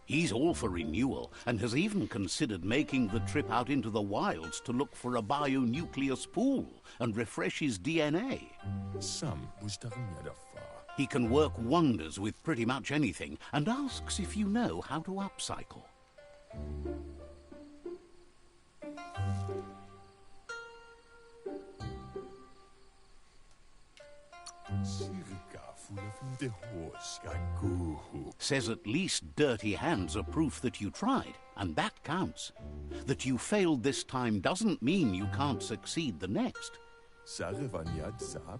He's all for renewal and has even considered making the trip out into the wilds to look for a bionucleus pool and refresh his DNA. He can work wonders with pretty much anything and asks if you know how to upcycle. Says at least dirty hands are proof that you tried, and that counts. That you failed this time doesn't mean you can't succeed the next.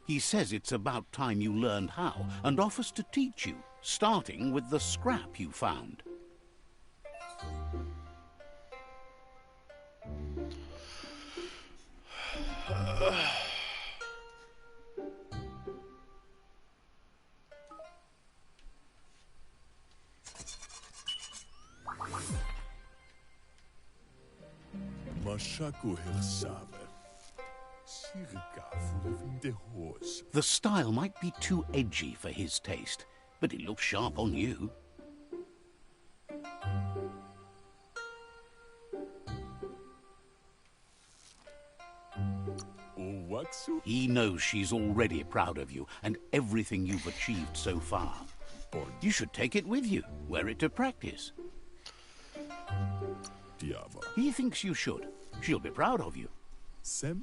He says it's about time you learned how, and offers to teach you, starting with the scrap you found. The style might be too edgy for his taste, but it looks sharp on you. He knows she's already proud of you and everything you've achieved so far. You should take it with you, wear it to practice. He thinks you should. She'll be proud of you.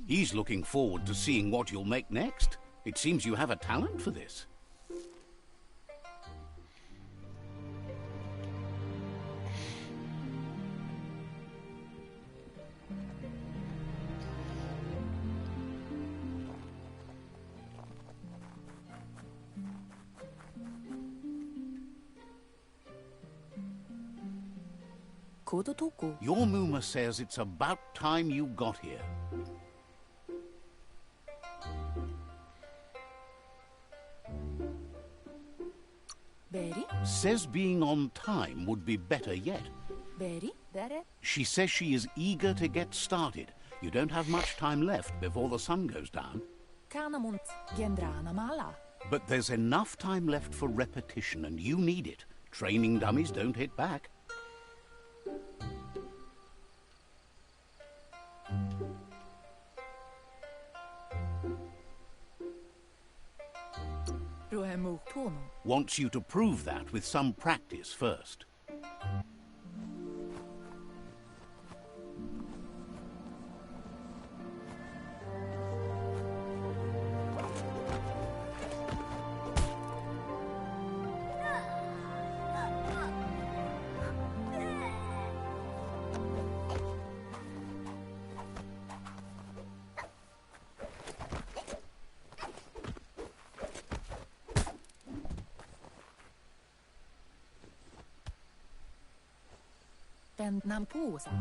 He's looking forward to seeing what you'll make next. It seems you have a talent for this. Your Muma says it's about time you got here. Says being on time would be better yet. She says she is eager to get started. You don't have much time left before the sun goes down. But there's enough time left for repetition, and you need it. Training dummies don't hit back. Wants you to prove that with some practice first.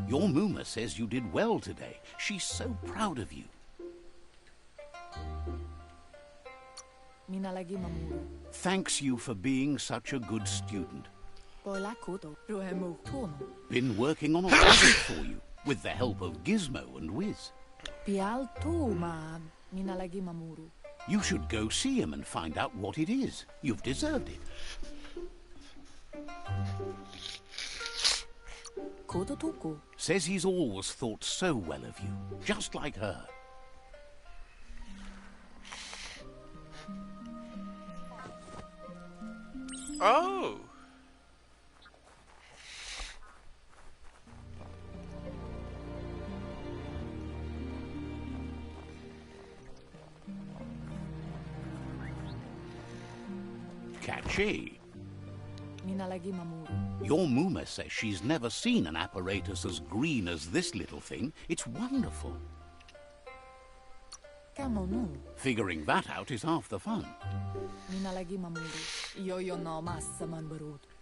Your Muma says you did well today. She's so proud of you. Thanks you for being such a good student. Been working on a project for you, with the help of Gizmo and Wiz. You should go see him and find out what it is. You've deserved it. Says he's always thought so well of you, just like her. Oh! Catchy. Your Muma says she's never seen an apparatus as green as this little thing. It's wonderful. Figuring that out is half the fun.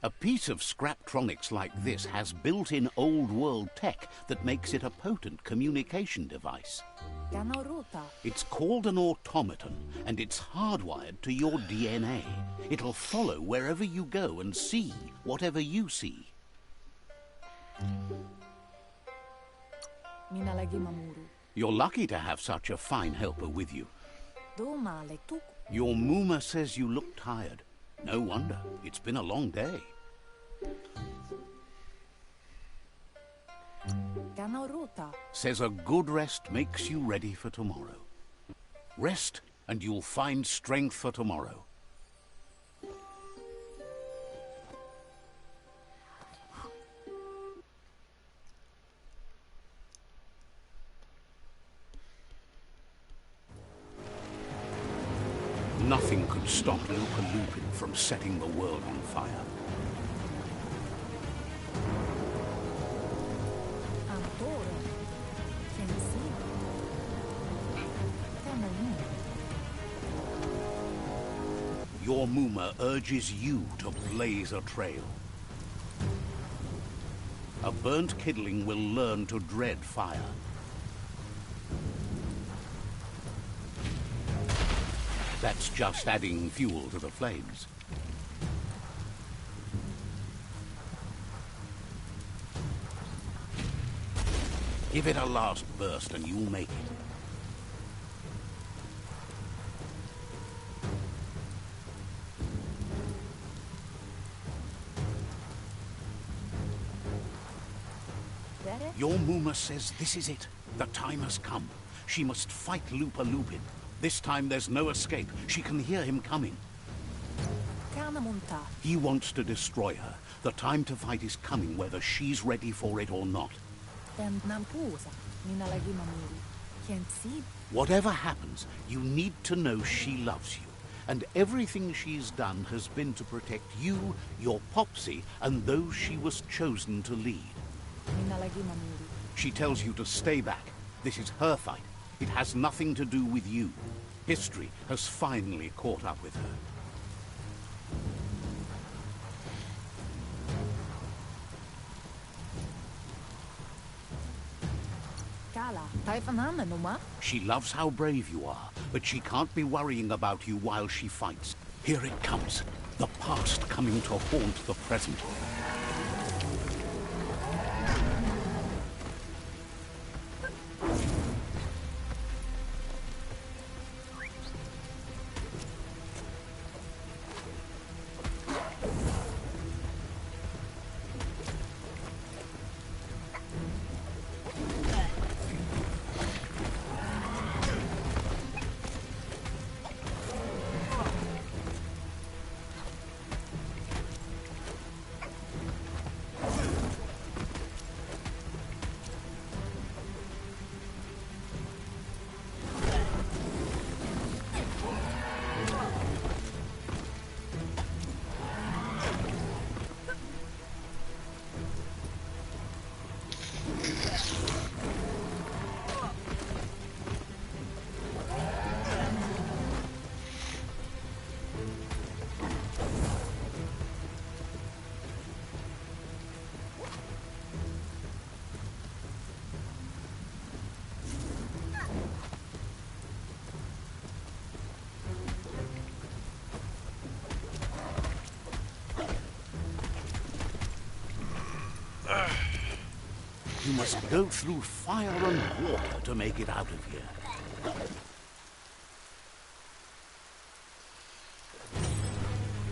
A piece of Scraptronics like this has built-in old-world tech that makes it a potent communication device. It's called an automaton, and it's hardwired to your DNA. It'll follow wherever you go and see whatever you see. You're lucky to have such a fine helper with you. Your Muma says you look tired. No wonder. It's been a long day. Says a good rest makes you ready for tomorrow. Rest and you'll find strength for tomorrow. Nothing could stop stop Lupa Lupin from setting the world on fire. Your Muma urges you to blaze a trail. A burnt kidling will learn to dread fire. That's just adding fuel to the flames. Give it a last burst and you'll make it. Your Muma says this is it. The time has come. She must fight Lupa Lupin. This time there's no escape. She can hear him coming. He wants to destroy her. The time to fight is coming, whether she's ready for it or not. Whatever happens, you need to know she loves you. And everything she's done has been to protect you, your Popsy, and those she was chosen to lead. She tells you to stay back. This is her fight. It has nothing to do with you. History has finally caught up with her. She loves how brave you are, but she can't be worrying about you while she fights. Here it comes. The past coming to haunt the present. You must go through fire and water to make it out of here.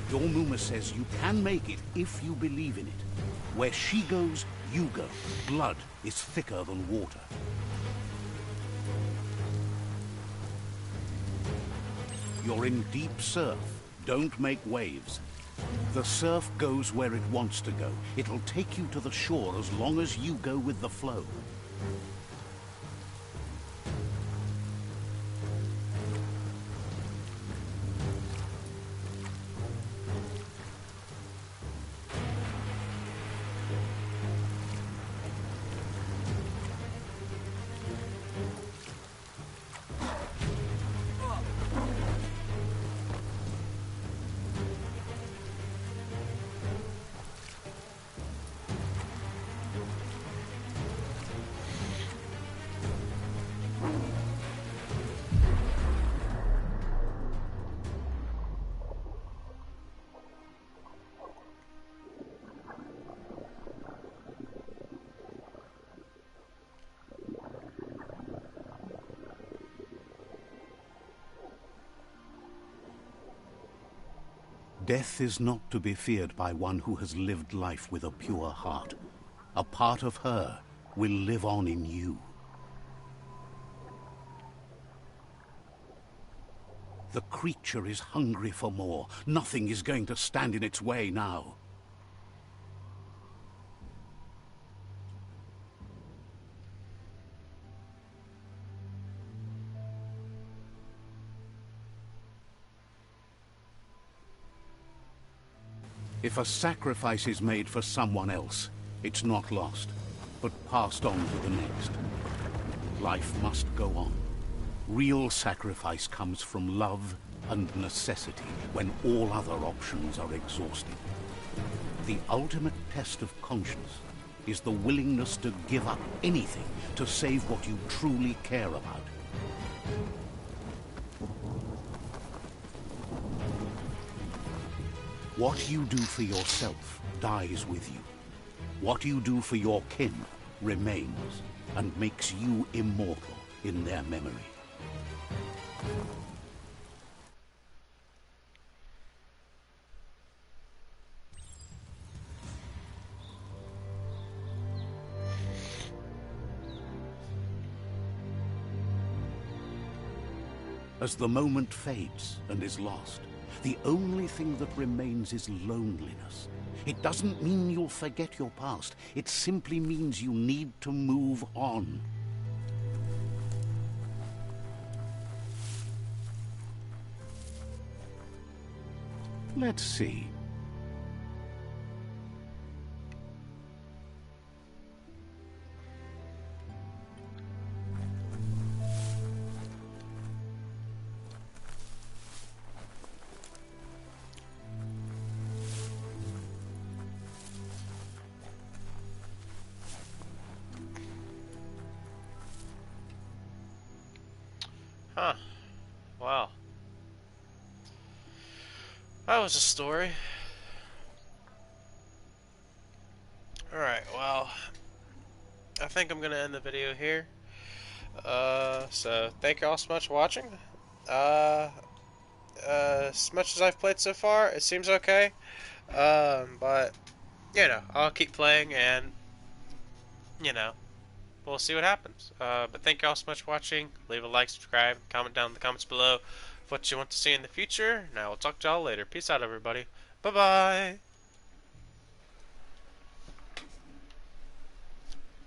Your Muma says you can make it if you believe in it. Where she goes, you go. Blood is thicker than water. You're in deep surf. Don't make waves. The surf goes where it wants to go. It'll take you to the shore as long as you go with the flow. Death is not to be feared by one who has lived life with a pure heart. A part of her will live on in you. The creature is hungry for more. Nothing is going to stand in its way now. If a sacrifice is made for someone else, it's not lost, but passed on to the next. Life must go on. Real sacrifice comes from love and necessity when all other options are exhausted. The ultimate test of conscience is the willingness to give up anything to save what you truly care about. What you do for yourself dies with you. What you do for your kin remains and makes you immortal in their memory. As the moment fades and is lost, the only thing that remains is loneliness. It doesn't mean you'll forget your past. It simply means you need to move on. Let's see. Huh. Wow. That was a story. Alright, well, I think I'm gonna end the video here. So thank you all so much for watching. As much as I've played so far, it seems okay. But, you know, I'll keep playing and, you know, we'll see what happens. But thank you all so much for watching. Leave a like, subscribe, comment down in the comments below what you want to see in the future. Now we'll talk to y'all later. Peace out, everybody. Bye-bye.